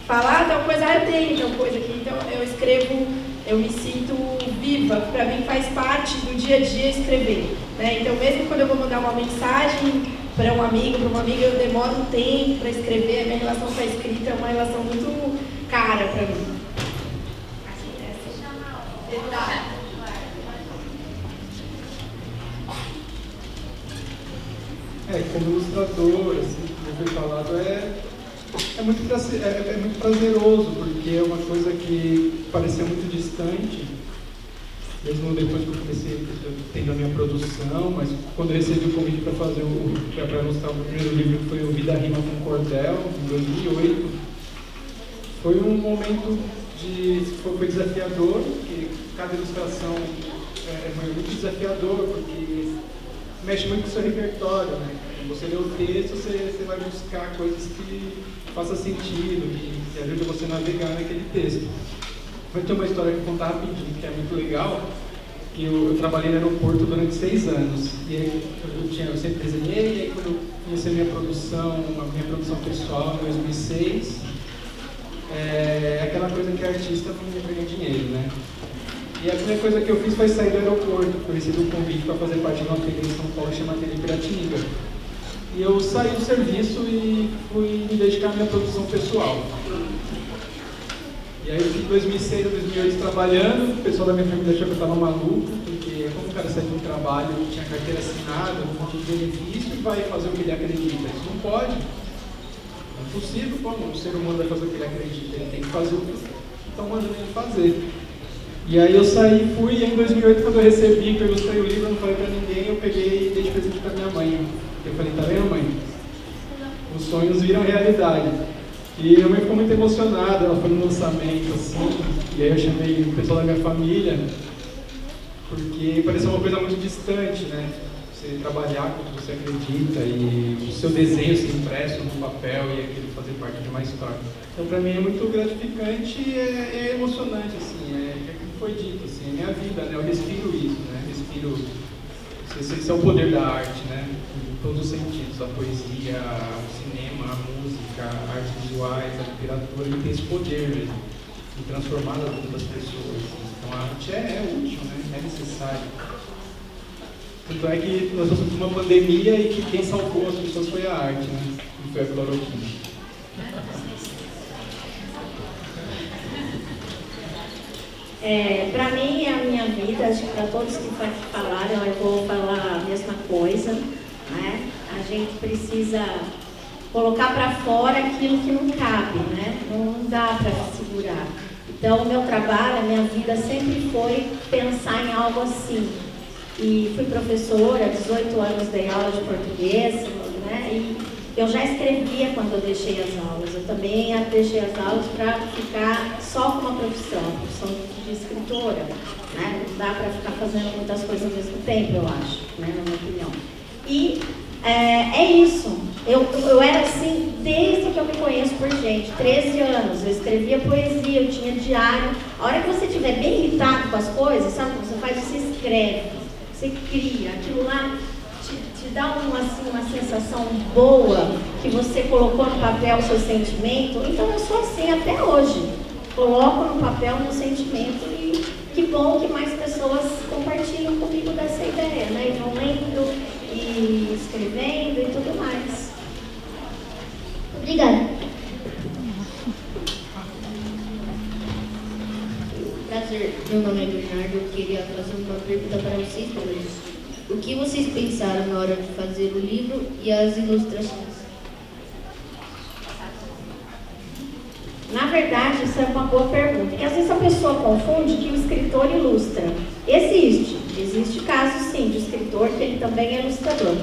fala, tal coisa, eu tenho tal coisa aqui. Então eu escrevo, eu me sinto viva. Para mim faz parte do dia a dia escrever, né? Então mesmo quando eu vou mandar uma mensagem para um amigo, para uma amiga, eu demoro um tempo para escrever. A minha relação com a escrita é uma relação muito cara para mim. Como ilustrador, assim, como foi falado, é muito prazeroso, porque é uma coisa que parecia muito distante, mesmo depois que eu comecei tendo a minha produção, mas quando eu recebi o convite para fazer para ilustrar o primeiro livro, que foi o Vida Rima com Cordel, em 2008, foi um momento foi desafiador, porque cada ilustração é muito desafiador, porque mexe muito com o seu repertório, né? Quando você lê o texto, você vai buscar coisas que façam sentido, que ajudem você a navegar naquele texto. Vai ter uma história que eu vou contar rapidinho, que é muito legal. que eu trabalhei no aeroporto durante 6 anos. E aí eu sempre desenhei, e aí quando eu comecei a minha produção pessoal em 2006, aquela coisa que artista não ia ganhar dinheiro, né? E a primeira coisa que eu fiz foi sair do aeroporto, porque eu recebi um convite para fazer parte de uma ateliê em São Paulo chamada Ateliê Piratininga. E eu saí do serviço e fui me dedicar à minha produção pessoal. E aí eu fiquei 2006 a 2008 trabalhando, o pessoal da minha família achou que eu estava maluco, porque como o cara saiu de um trabalho, tinha carteira assinada, um monte de benefício, e vai fazer o que ele acredita. Isso não pode. Não é possível, como um ser humano vai fazer o que ele acredita, ele tem que fazer o que estão mandando ele fazer. E aí eu saí, fui, e em 2008, quando eu recebi, que eu ilustrei o livro, eu não falei pra ninguém, eu peguei e dei de presente pra minha mãe. Eu falei, tá vendo, mãe? Os sonhos viram realidade. E minha mãe ficou muito emocionada, ela foi no lançamento, assim, e aí eu chamei o pessoal da minha família, porque pareceu uma coisa muito distante, né? Você trabalhar com o que você acredita e o seu desenho ser impresso no papel e aquilo fazer parte de uma história. Então, para mim é muito gratificante e é emocionante, assim, é como foi dito, assim, é minha vida, né? Eu respiro isso, né? Esse é o poder da arte, né? Em todos os sentidos, a poesia, o cinema, a música, a artes visuais, a literatura, ele tem esse poder mesmo de transformar a vida das pessoas. Então a arte é útil, né? É necessário. Tanto é que nós passamos por uma pandemia e que quem salvou as pessoas foi a arte, né? E foi a cloroquina. Para mim, a minha vida, acho que para todos que falaram, eu vou falar a mesma coisa, né? A gente precisa colocar para fora aquilo que não cabe, né? Não dá para segurar. Então, o meu trabalho, a minha vida sempre foi pensar em algo assim. E fui professora, 18 anos dei aula de português, né? E eu já escrevia quando eu deixei as aulas. Eu também deixei as aulas para ficar só com uma profissão de escritora, né? Não dá para ficar fazendo muitas coisas ao mesmo tempo, eu acho, né? Na minha opinião. E é isso. Eu era assim desde que eu me conheço por gente, 13 anos. Eu escrevia poesia, eu tinha diário. A hora que você estiver bem irritado com as coisas, sabe o que você faz? Você escreve, você cria. Aquilo lá te dá uma sensação boa que você colocou no papel o seu sentimento. Então eu sou assim até hoje. Coloco no papel o meu sentimento e que bom que mais pessoas compartilham comigo dessa ideia, né? E vão lendo e escrevendo e tudo mais. Obrigada. Prazer, meu nome é Bernardo. Eu queria fazer uma pergunta para vocês dois. O que vocês pensaram na hora de fazer o livro e as ilustrações? Na verdade, isso é uma boa pergunta, porque às vezes a pessoa confunde que o escritor ilustra. Existe caso sim de escritor que ele também é ilustrador.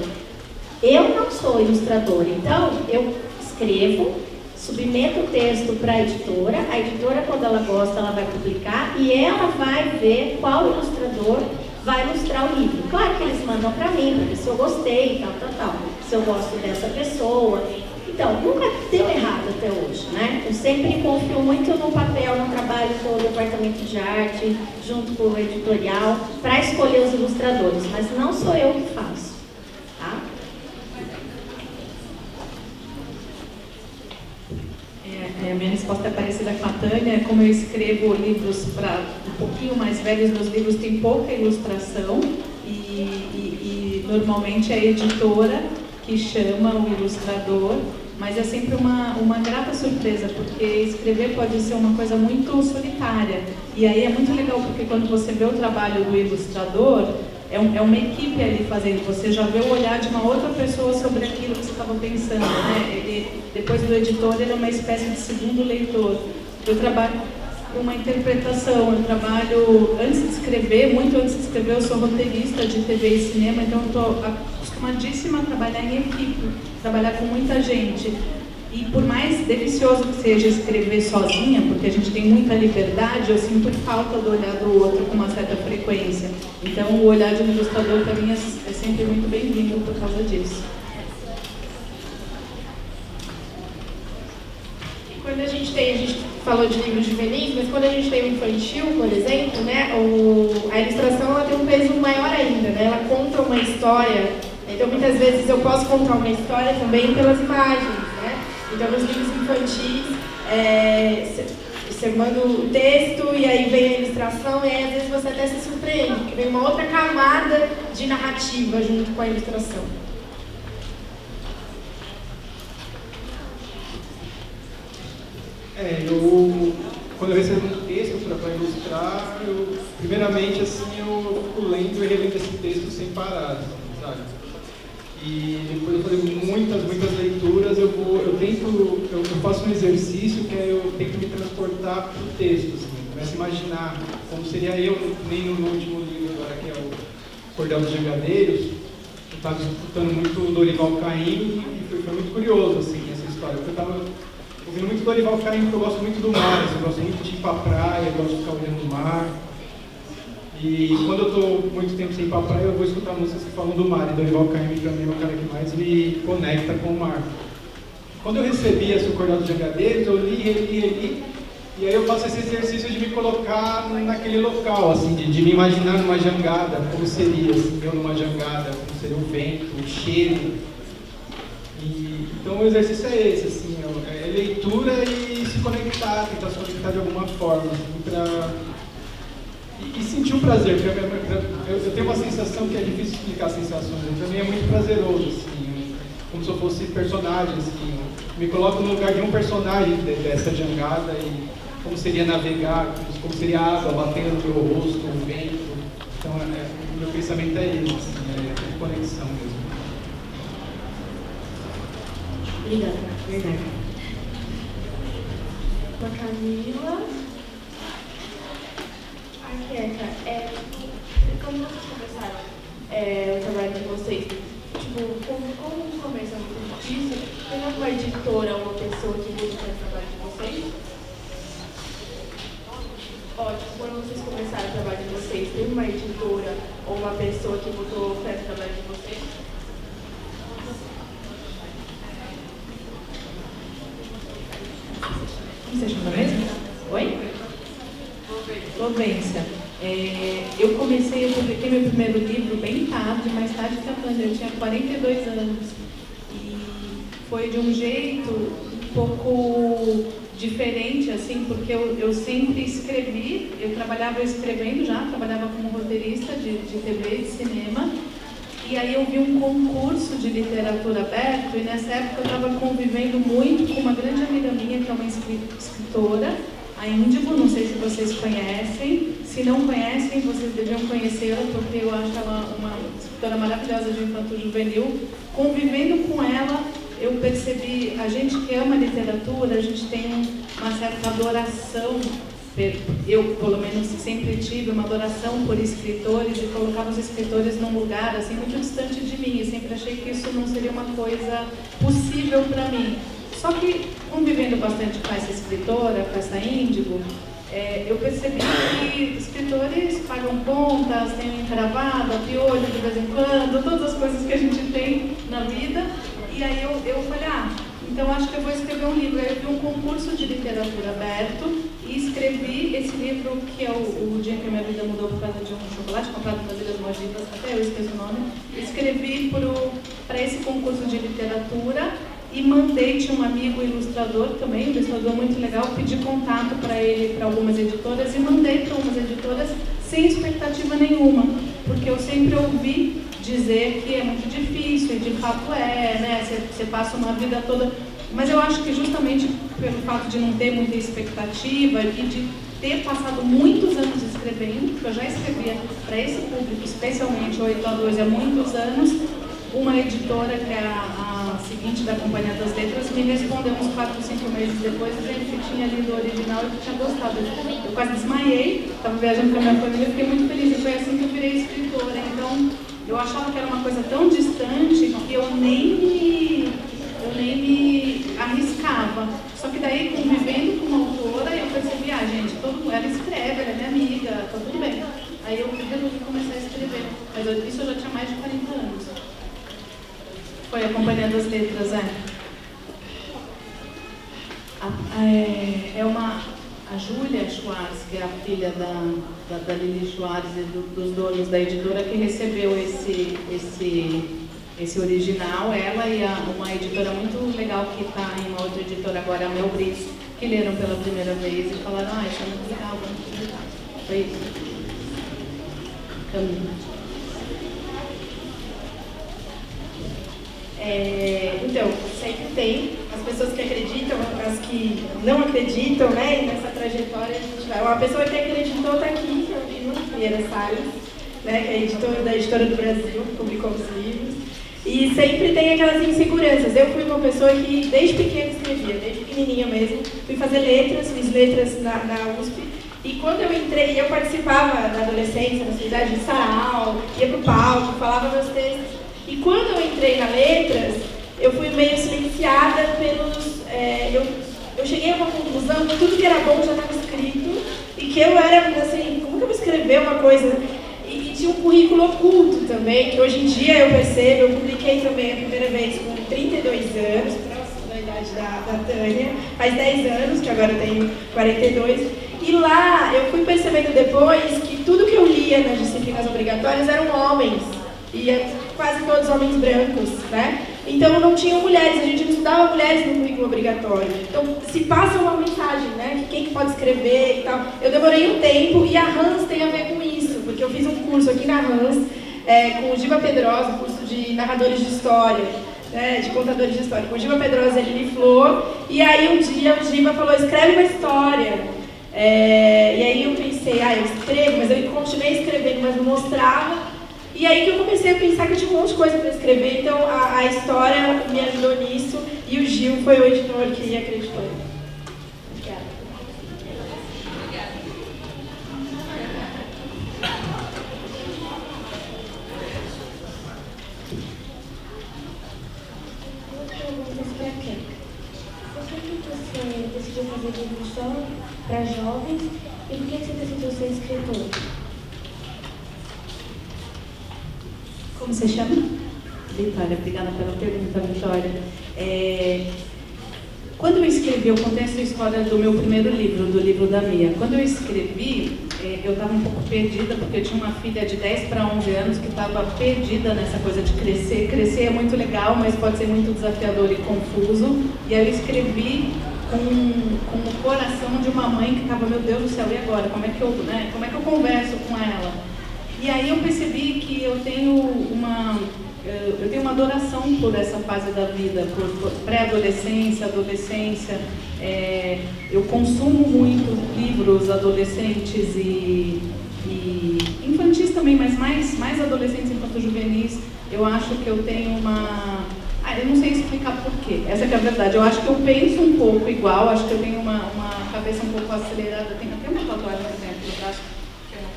Eu não sou ilustradora, então eu escrevo, submeto o texto para a editora quando ela gosta ela vai publicar e ela vai ver qual ilustrador vai ilustrar o livro. Claro que eles mandam para mim, para ver se eu gostei, tal, se eu gosto dessa pessoa. Então, nunca deu errado até hoje, né? Eu sempre confio muito no papel, no trabalho com o departamento de arte, junto com o editorial, para escolher os ilustradores, mas não sou eu que faço, tá? A minha resposta é parecida com a Tânia. Como eu escrevo livros para um pouquinho mais velhos, meus livros têm pouca ilustração e normalmente é a editora que chama o ilustrador, mas é sempre uma grata surpresa, porque escrever pode ser uma coisa muito solitária. E aí é muito legal, porque quando você vê o trabalho do ilustrador, é uma equipe ali fazendo, você já vê o olhar de uma outra pessoa sobre aquilo que você estava pensando, né? Depois do editor, ele é uma espécie de segundo leitor. Eu trabalho com uma interpretação, eu trabalho antes de escrever, muito antes de escrever, eu sou roteirista de TV e cinema, então eu estou acostumadíssima a trabalhar em equipe, trabalhar com muita gente. E por mais delicioso que seja escrever sozinha, porque a gente tem muita liberdade, eu sinto falta do olhar do outro com uma certa frequência. Então o olhar de um ilustrador para mim é sempre muito bem-vindo por causa disso. Quando a gente falou de livros juvenis, mas quando a gente gente tem um infantil, por exemplo, né, a ilustração ela tem um peso maior ainda, né? Ela conta uma história. Então, muitas vezes eu posso contar uma história também pelas imagens, né? Então, nos livros infantis, você manda o texto e aí vem a ilustração e aí, às vezes, você até se surpreende, porque vem uma outra camada de narrativa junto com a ilustração. Quando eu recebo um texto para ilustrar, primeiramente, assim, eu fico lendo e relendo esse texto sem parar, assim, sabe? E depois eu fazer muitas leituras, eu faço um exercício que é eu tento me transportar para o texto, assim, começo a imaginar como seria eu, nem no último livro agora, que é o Cordel dos Jangadeiros, eu estava escutando muito Dorival Caymmi e foi muito curioso, assim, essa história, porque eu estava ouvindo muito Dorival Caymmi, porque eu gosto muito do mar, assim, eu gosto muito de ir para a praia, eu gosto de ficar olhando o mar. E quando eu estou muito tempo sem ir para a praia, eu vou escutar músicas que falam do mar. E Dorival Caymmi também é o cara que mais me conecta com o mar. Quando eu recebi esse Cordel dos Jangadeiros, eu li, e aí eu faço esse exercício de me colocar naquele local, assim, de me imaginar numa jangada, como seria, assim, eu numa jangada, como seria o vento, o cheiro. Então o exercício é esse, assim, é leitura e se conectar, tentar se conectar de alguma forma, assim, e sentir o prazer, porque eu tenho uma sensação que é difícil explicar sensações, para mim é muito prazeroso, assim, como se eu fosse personagem, assim, me coloco no lugar de um personagem dessa jangada e como seria navegar, como seria a água batendo no meu rosto, o vento. Então, o meu pensamento é esse, assim, é conexão mesmo. Obrigada, verdade. A Camila. Arqueta, como vocês começaram o trabalho de vocês, tipo, como começa muito disso? Tem alguma editora ou uma pessoa que busca o trabalho de vocês? Ótimo, quando vocês começaram o trabalho de vocês, tem uma editora ou uma pessoa que botou fé no trabalho de vocês? Como você chama mesmo? Oi? Lovência. Eu publiquei meu primeiro livro bem tarde, mais tarde que a Tânia, eu tinha 42 anos. E foi de um jeito um pouco diferente, assim, porque eu sempre escrevi, eu trabalhava escrevendo já, trabalhava como roteirista de TV e de cinema. E aí eu vi um concurso de literatura aberto e nessa época eu estava convivendo muito com uma grande amiga minha, que é uma escritora, a Índigo, não sei se vocês conhecem. Se não conhecem, vocês deveriam conhecê-la, porque eu acho ela uma escritora maravilhosa de infanto juvenil. Convivendo com ela, eu percebi, a gente que ama literatura, a gente tem uma certa adoração, eu pelo menos sempre tive uma adoração por escritores e colocava os escritores num lugar assim muito distante de mim, e sempre achei que isso não seria uma coisa possível para mim. Só que, convivendo bastante com essa escritora, com essa Índigo, eu percebi que escritores pagam contas, têm encravada, piolho de vez em quando, todas as coisas que a gente tem na vida. E aí eu falei, então acho que eu vou escrever um livro. Aí eu vi um concurso de literatura aberto e escrevi esse livro, que é o Dia que a Minha Vida Mudou por causa de um chocolate comprado nas Ilhas Maldivas, até eu esqueço o nome. Escrevi para esse concurso de literatura e mandei, tinha um amigo ilustrador também, um ilustrador muito legal, pedi contato para ele, para algumas editoras, e mandei para algumas editoras sem expectativa nenhuma, porque eu sempre ouvi dizer que é muito difícil, e de fato né? Você passa uma vida toda. Mas eu acho que justamente pelo fato de não ter muita expectativa e de ter passado muitos anos escrevendo, porque eu já escrevia para esse público, especialmente 8 a 12 há muitos anos, uma editora, que é a seguinte da Companhia das Letras, me respondeu uns 4 ou 5 meses depois, dizendo que tinha lido o original e que tinha gostado. Eu quase desmaiei, estava viajando com a minha família, fiquei muito feliz, e foi assim que eu virei escritora. Então, eu achava que era uma coisa tão distante que eu nem me arriscava. Só que daí, convivendo com uma autora, eu percebi, gente, ela escreve, ela é minha amiga, tá tudo bem. Aí eu resolvi começar a escrever. Mas isso eu já tinha mais de 40 anos. Foi a Companhia das Letras, a Júlia Schwartz, que é a filha da Lili Schwartz e dos donos da editora, que recebeu esse original, ela e uma editora muito legal que está em uma outra editora agora, a Mel Brits, que leram pela primeira vez e falaram, isso é muito legal, vamos publicar. Foi isso. Caminho. Então, sempre tem as pessoas que acreditam, as que não acreditam, né? E nessa trajetória a gente vai. Uma pessoa que acreditou está aqui, que é o Gino Vieira Salles, né? Que é editor da Editora do Brasil, que publicou os livros. E sempre tem aquelas inseguranças. Eu fui uma pessoa que desde pequena escrevia, desde pequenininha mesmo. Fui fazer letras, fiz letras na USP. E quando eu entrei, eu participava na adolescência, na cidade de sarau, ia pro palco, falava meus textos. E quando eu entrei na letras, eu fui meio silenciada pelos... Eu cheguei a uma conclusão que tudo que era bom já estava escrito e que eu era, assim, como que eu vou escrever uma coisa... E tinha um currículo oculto também, que hoje em dia eu percebo, eu publiquei também a primeira vez com 32 anos, próximo da idade da Tânia, faz 10 anos, que agora eu tenho 42, e lá eu fui percebendo depois que tudo que eu lia nas disciplinas obrigatórias eram homens, e quase todos homens brancos, né? Então não tinham mulheres, a gente não estudava mulheres no currículo obrigatório. Então se passa uma mensagem, né? Que quem que pode escrever e tal. Eu demorei um tempo e a Hans tem a ver com isso, porque eu fiz um curso aqui na Hans com o Giba Pedrosa, um curso de narradores de história, né? De contadores de história, com o Giba Pedrosa e a Lili Flor. E aí um dia o Giba falou, escreve uma história. E aí eu pensei, eu escrevo, mas eu continuei escrevendo, mas não mostrava. E aí que eu comecei a pensar que eu tinha um monte de coisa para escrever, então a história me ajudou nisso e o Gil foi o editor que acreditou. Obrigada. Por que você decidiu fazer livro só para jovens e por que você decidiu ser escritor? Como você chama? Vitória, obrigada pela pergunta, Vitória. Quando eu escrevi, eu contei essa história do meu primeiro livro, do livro da Mia. Quando eu escrevi, eu estava um pouco perdida, porque eu tinha uma filha de 10 para 11 anos que estava perdida nessa coisa de crescer. Crescer é muito legal, mas pode ser muito desafiador e confuso. E aí eu escrevi com o coração de uma mãe que estava, meu Deus do céu, e agora? Como é que eu converso com ela? E aí eu percebi que eu tenho uma adoração por essa fase da vida, por pré-adolescência, adolescência. Eu consumo muito livros adolescentes e infantis também, mas mais adolescentes enquanto juvenis. Eu acho que eu tenho eu não sei explicar por quê, essa que é a verdade. Eu acho que eu penso um pouco igual, acho que eu tenho uma cabeça um pouco acelerada. Tem até uma tatuagem no tempo, eu acho.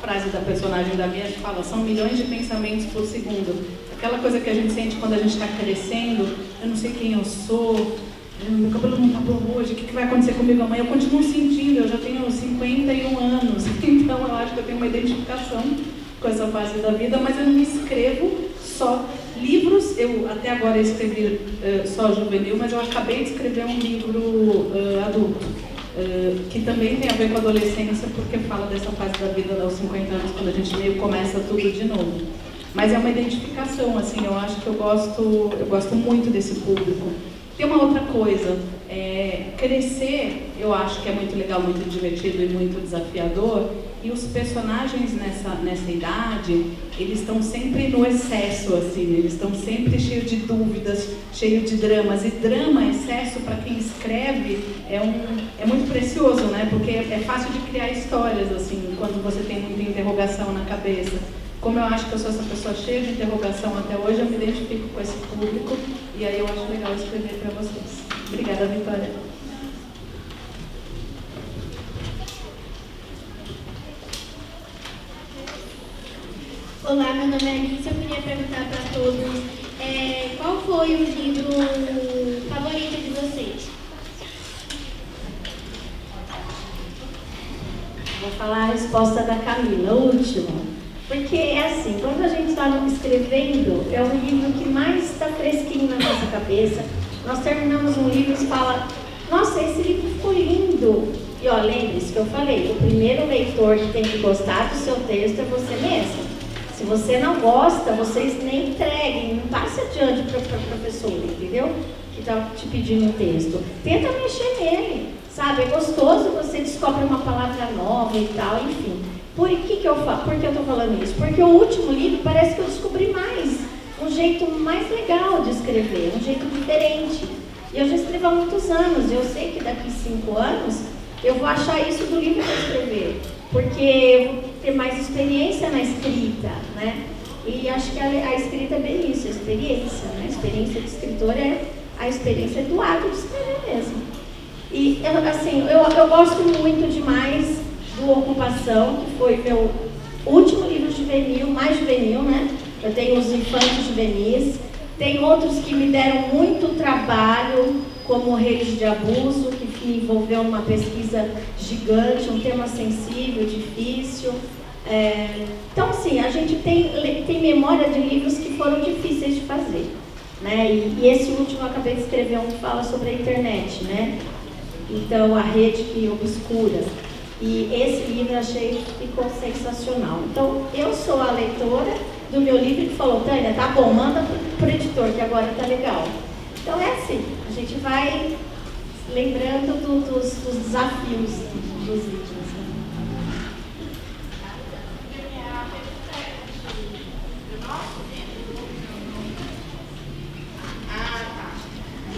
Frase da personagem da Mia que fala, são milhões de pensamentos por segundo. Aquela coisa que a gente sente quando a gente está crescendo, eu não sei quem eu sou, meu cabelo não está bom hoje, o que vai acontecer comigo amanhã? Eu continuo sentindo, eu já tenho 51 anos, então eu acho que eu tenho uma identificação com essa fase da vida, mas eu não escrevo só livros. Eu até agora escrevi só juvenil, mas eu acabei de escrever um livro adulto. Que também tem a ver com a adolescência, porque fala dessa fase da vida aos 50 anos, quando a gente meio começa tudo de novo. Mas é uma identificação, assim, eu acho que eu gosto muito desse público. Tem uma outra coisa, crescer, eu acho que é muito legal, muito divertido e muito desafiador, e os personagens nessa idade, eles estão sempre no excesso, assim, eles estão sempre cheios de dúvidas, cheios de dramas, e drama, excesso, para quem escreve, é muito precioso, né, porque é fácil de criar histórias, assim, quando você tem muita interrogação na cabeça. Como eu acho que eu sou essa pessoa cheia de interrogação até hoje, eu me identifico com esse público, e aí eu acho legal escrever para vocês. Obrigada, Vitória. Olá, meu nome é Alice, eu queria perguntar para todos qual foi o livro favorito de vocês? Vou falar a resposta da Camila, o último. Porque é assim, quando a gente está escrevendo, é o livro que mais está fresquinho na nossa cabeça. Nós terminamos um livro e fala, nossa, esse livro ficou lindo. E ó, lembre-se que eu falei, o primeiro leitor que tem que gostar do seu texto é você mesmo. Se você não gosta, vocês nem entreguem, não passe adiante para o professor, entendeu? Que está te pedindo um texto. Tenta mexer nele, sabe? É gostoso, você descobre uma palavra nova e tal, enfim. Por que eu estou falando isso? Porque o último livro parece que eu descobri mais, um jeito mais legal de escrever, um jeito diferente. E eu já escrevo há muitos anos, eu sei que daqui 5 anos eu vou achar isso do livro para escrever, porque eu vou ter mais experiência na escrita, né? E acho que a escrita é bem isso, a experiência, né? A experiência de escritor é a experiência do ato de escrever mesmo. E, assim, eu gosto muito demais do Ocupação, que foi meu último livro juvenil, mais juvenil, né? Eu tenho os infantos juvenis, tem outros que me deram muito trabalho, como Reis de Abuso, que envolveu uma pesquisa gigante, um tema sensível, difícil. Então, assim, a gente tem memória de livros que foram difíceis de fazer, né? E esse último eu acabei de escrever um que fala sobre a internet, né? Então, a rede que obscura. E esse livro eu achei que ficou sensacional. Então, eu sou a leitora do meu livro que falou, Tânia, tá bom, manda pro editor, que agora tá legal. Então é assim, a gente vai lembrando dos desafios dos livros.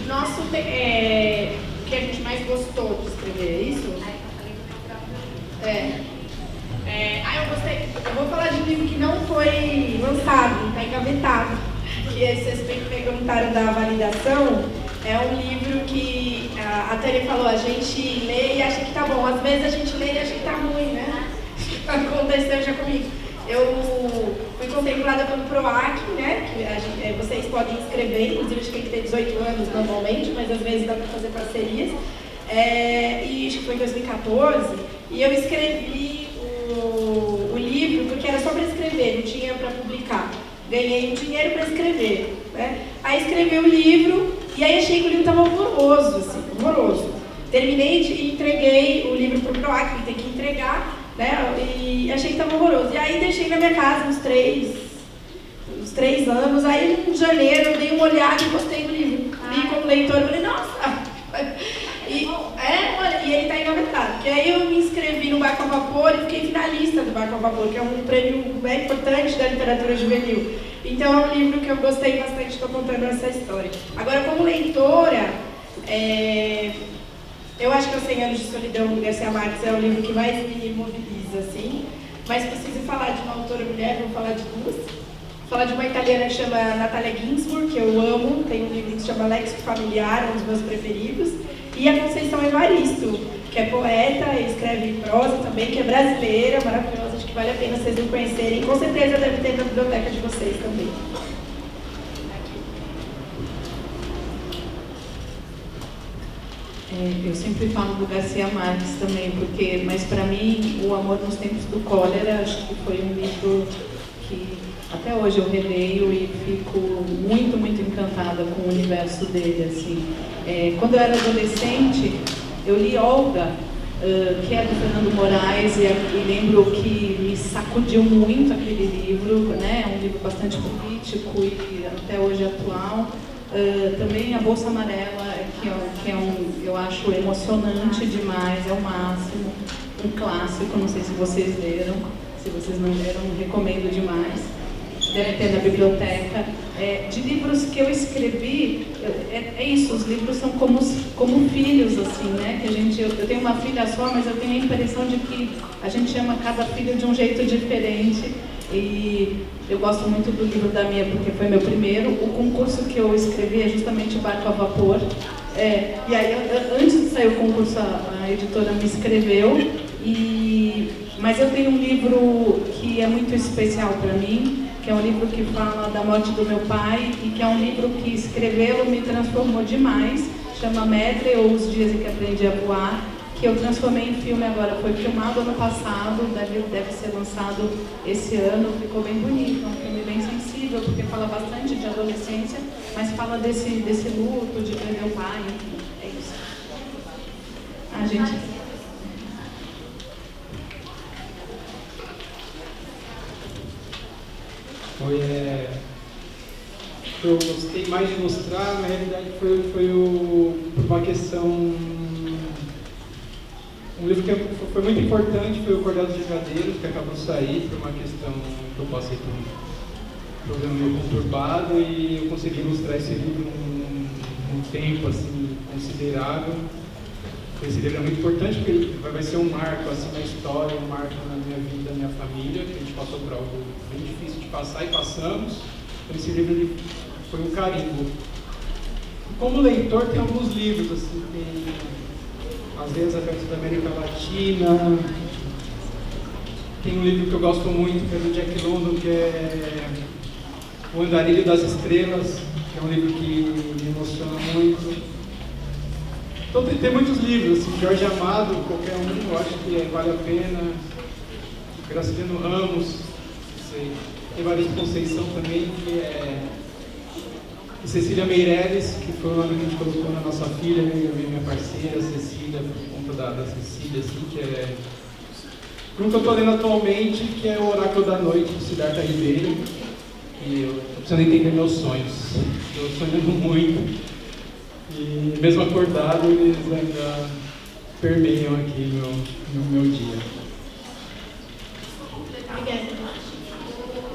Nosso, que a gente mais gostou de escrever, é isso? Eu gostei. Eu vou falar de um livro que não foi lançado, está engavetado. Que vocês perguntaram da validação. É um livro que a Tânia falou, a gente lê e acha que tá bom. Às vezes a gente lê e acha que tá ruim, né? Aconteceu já comigo. Eu fui contemplada pelo PROAC, né? Que vocês podem escrever, inclusive acho que tem que ter 18 anos normalmente, mas às vezes dá para fazer parcerias. E acho que foi em 2014, e eu escrevi o livro porque era só para escrever, não tinha para publicar. Ganhei um dinheiro para escrever, né? Aí escrevi o livro, e aí achei que o livro estava horroroso, assim, horroroso. Terminei e entreguei o livro para o PROAC, que tem que entregar, né? E achei que estava horroroso. E aí deixei na minha casa uns 3 anos, aí em janeiro eu dei uma olhada e gostei do livro. Li como leitor e falei, nossa! E ele está engavetado. Porque aí eu me inscrevi no Barco a Vapor e fiquei finalista do Barco a Vapor, que é um prêmio bem importante da literatura juvenil. Então é um livro que eu gostei bastante, estou contando essa história. Agora, como leitora, eu acho que o 100 Anos de Solidão, do Garcia Marques, é o livro que mais me mobiliza, assim. Mas preciso falar de uma autora mulher, vou falar de duas. Vou falar de uma italiana que chama Natalia Ginzburg, que eu amo, tem um livro que se chama Léxico Familiar, um dos meus preferidos. E a Conceição Evaristo, que é poeta e escreve prosa também, que é brasileira, maravilhosa, acho que vale a pena vocês não conhecerem. Com certeza deve ter na biblioteca de vocês também. Eu sempre falo do Garcia Marques também, mas para mim, O Amor nos Tempos do Cólera, acho que foi um livro que até hoje eu releio e fico muito, muito encantada com o universo dele, assim. Quando eu era adolescente, eu li Olga, que é do Fernando Moraes, e lembro que me sacudiu muito aquele livro, né? É um livro bastante político e até hoje atual. Também A Bolsa Amarela, que eu acho emocionante demais, é o máximo, um clássico, não sei se vocês leram, se vocês não leram, recomendo demais, deve ter na biblioteca. De livros que eu escrevi, é isso, os livros são como filhos, assim, né? Que eu tenho uma filha só, mas eu tenho a impressão de que a gente ama cada filho de um jeito diferente. E eu gosto muito do livro da Mia, porque foi meu primeiro. O concurso que eu escrevi é justamente Barco a Vapor. E aí, antes de sair o concurso, a editora me escreveu. Mas eu tenho um livro que é muito especial para mim, que é um livro que fala da morte do meu pai, e que é um livro que escrevê-lo me transformou demais. Chama Medley, ou Os Dias em que Aprendi a Voar, que eu transformei em filme agora. Foi filmado ano passado, deve ser lançado esse ano, ficou bem bonito, é um filme bem sensível, porque fala bastante de adolescência, mas fala desse luto, de perder o pai, enfim, é isso. foi que eu gostei mais de ilustrar, na realidade foi uma questão, um livro que foi muito importante, foi o Cordel dos Brigadeiros, que acabou de sair, por uma questão que eu passei por um problema meio conturbado, e eu consegui ilustrar esse livro num tempo assim, considerável. Esse livro é muito importante porque ele vai ser um marco assim, na história, um marco na minha vida, na minha família, que a gente passou por algo bem difícil de passar e passamos. Então, esse livro ele foi um carimbo. Como leitor, tem alguns livros, assim, tem As Veias Abertas da América Latina, tem um livro que eu gosto muito, que é do Jack London, que é O Andarilho das Estrelas, que é um livro que me emociona muito. Então tem muitos livros, assim, Jorge Amado, qualquer um, eu acho que vale a pena. Graciliano Ramos, tem Evaristo Conceição também, e Cecília Meirelles, que foi o nome que a gente colocou na nossa filha, minha parceira, Cecília, por conta da Cecília, assim, que é um que eu estou lendo atualmente, que é O Oráculo da Noite, de Siddhartha Ribeiro, e eu estou precisando entender meus sonhos. Eu estou sonhando muito. E mesmo acordado, eles ainda permeiam aqui no meu dia. Obrigada.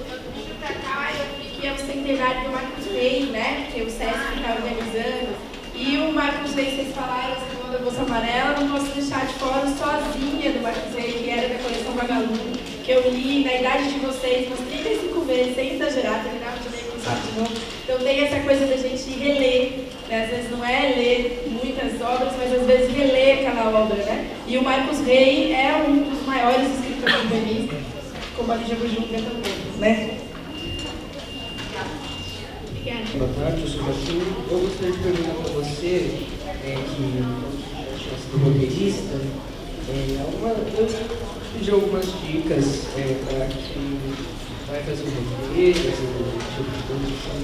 Eu vim pra cá, eu vi que é o centenário do Marcos Rey, né? Que o SESC está organizando. E o Marcos Rey, vocês falaram, você falou da Bolsa Amarela, não posso deixar de fora o Sozinha do Marcos Rey, que era da coleção Vagalume, que eu li na idade de vocês umas 35 vezes, sem exagerar, terminava de ler com de novo. Então tem essa coisa da gente reler, né? Às vezes não é ler muitas obras, mas às vezes reler aquela obra, né? E o Marcos Rey é um dos maiores escritores feministas, como a Lígia Bujunga também, né? Boa tarde, eu sou Joaquim. Eu gostaria de perguntar para você, que é roteirista, eu pedi algumas dicas para que vai fazer um roteiro, sobre produção.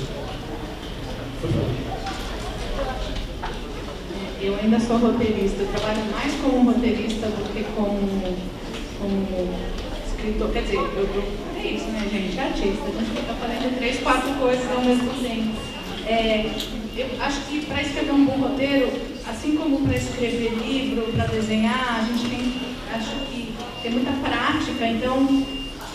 Por favor. Eu ainda sou roteirista, eu trabalho mais como roteirista do que como escritor. Quer dizer, é isso, né, gente? É artista. A gente fica fazendo 3, 4 coisas ao mesmo tempo. Eu acho que para escrever um bom roteiro, assim como para escrever livro, para desenhar, a gente tem que ter muita prática, então,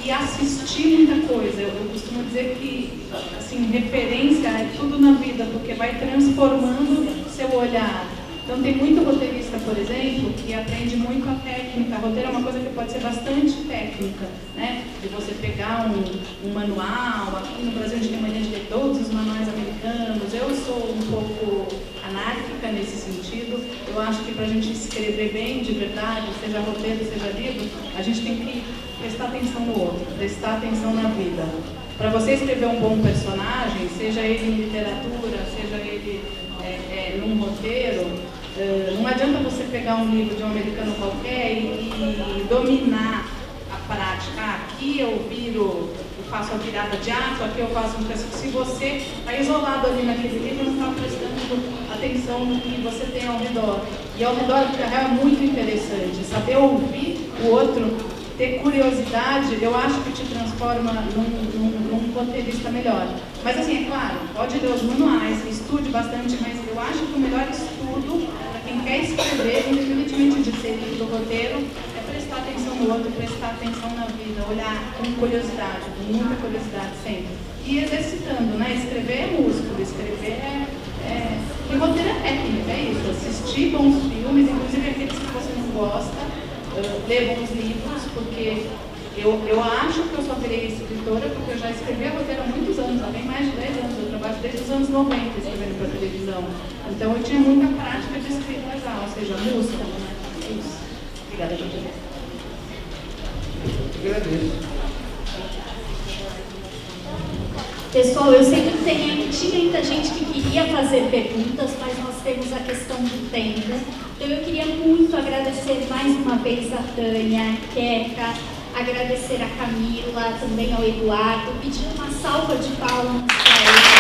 e assistir muita coisa. Eu costumo dizer que, assim, referência é tudo na vida, porque vai transformando seu olhar. Então tem muito roteirista, por exemplo, que aprende muito a técnica. Roteiro é uma coisa que pode ser bastante técnica, né? De você pegar um manual. Aqui no Brasil a gente tem mania de ler todos os manuais americanos. Eu sou um pouco anárquica nesse sentido. Eu acho que para a gente escrever bem, de verdade, seja roteiro, seja livro, a gente tem que prestar atenção no outro, prestar atenção na vida. Para você escrever um bom personagem, seja ele em literatura, seja ele num roteiro, não adianta você pegar um livro de um americano qualquer e dominar a prática. Aqui eu faço a virada de ato, aqui eu faço um texto. Se você está isolado ali naquele livro, não está prestando atenção no que você tem ao redor. E ao redor, na real, é muito interessante. Saber ouvir o outro, ter curiosidade, eu acho que te transforma num roteirista melhor. Mas assim, é claro, pode ler os manuais, estude bastante, mas eu acho que o melhor estudo para quem quer escrever, independentemente de ser livro ou roteiro, é prestar atenção no outro, prestar atenção na vida, olhar com curiosidade, com muita curiosidade sempre. E exercitando, né? Escrever é músculo, escrever e roteiro é técnica, é isso. Assistir bons filmes, inclusive aqueles que você não gosta, ler bons livros, porque eu acho que eu só virei escritora porque eu já escrevi roteiro há muitos anos, há bem mais de 10 anos. Eu trabalho desde os anos 90 escrevendo para televisão. Então eu tinha muita prática de escrita nasal, ou seja, música, né? É isso. Obrigada, gente. Eu agradeço. Pessoal, eu sei que tinha muita gente que queria fazer perguntas, mas nós temos a questão do tempo. Então eu queria muito agradecer mais uma vez a Tânia, a Queca, agradecer a Camila, também ao Eduardo, pedir uma salva de palmas para eles.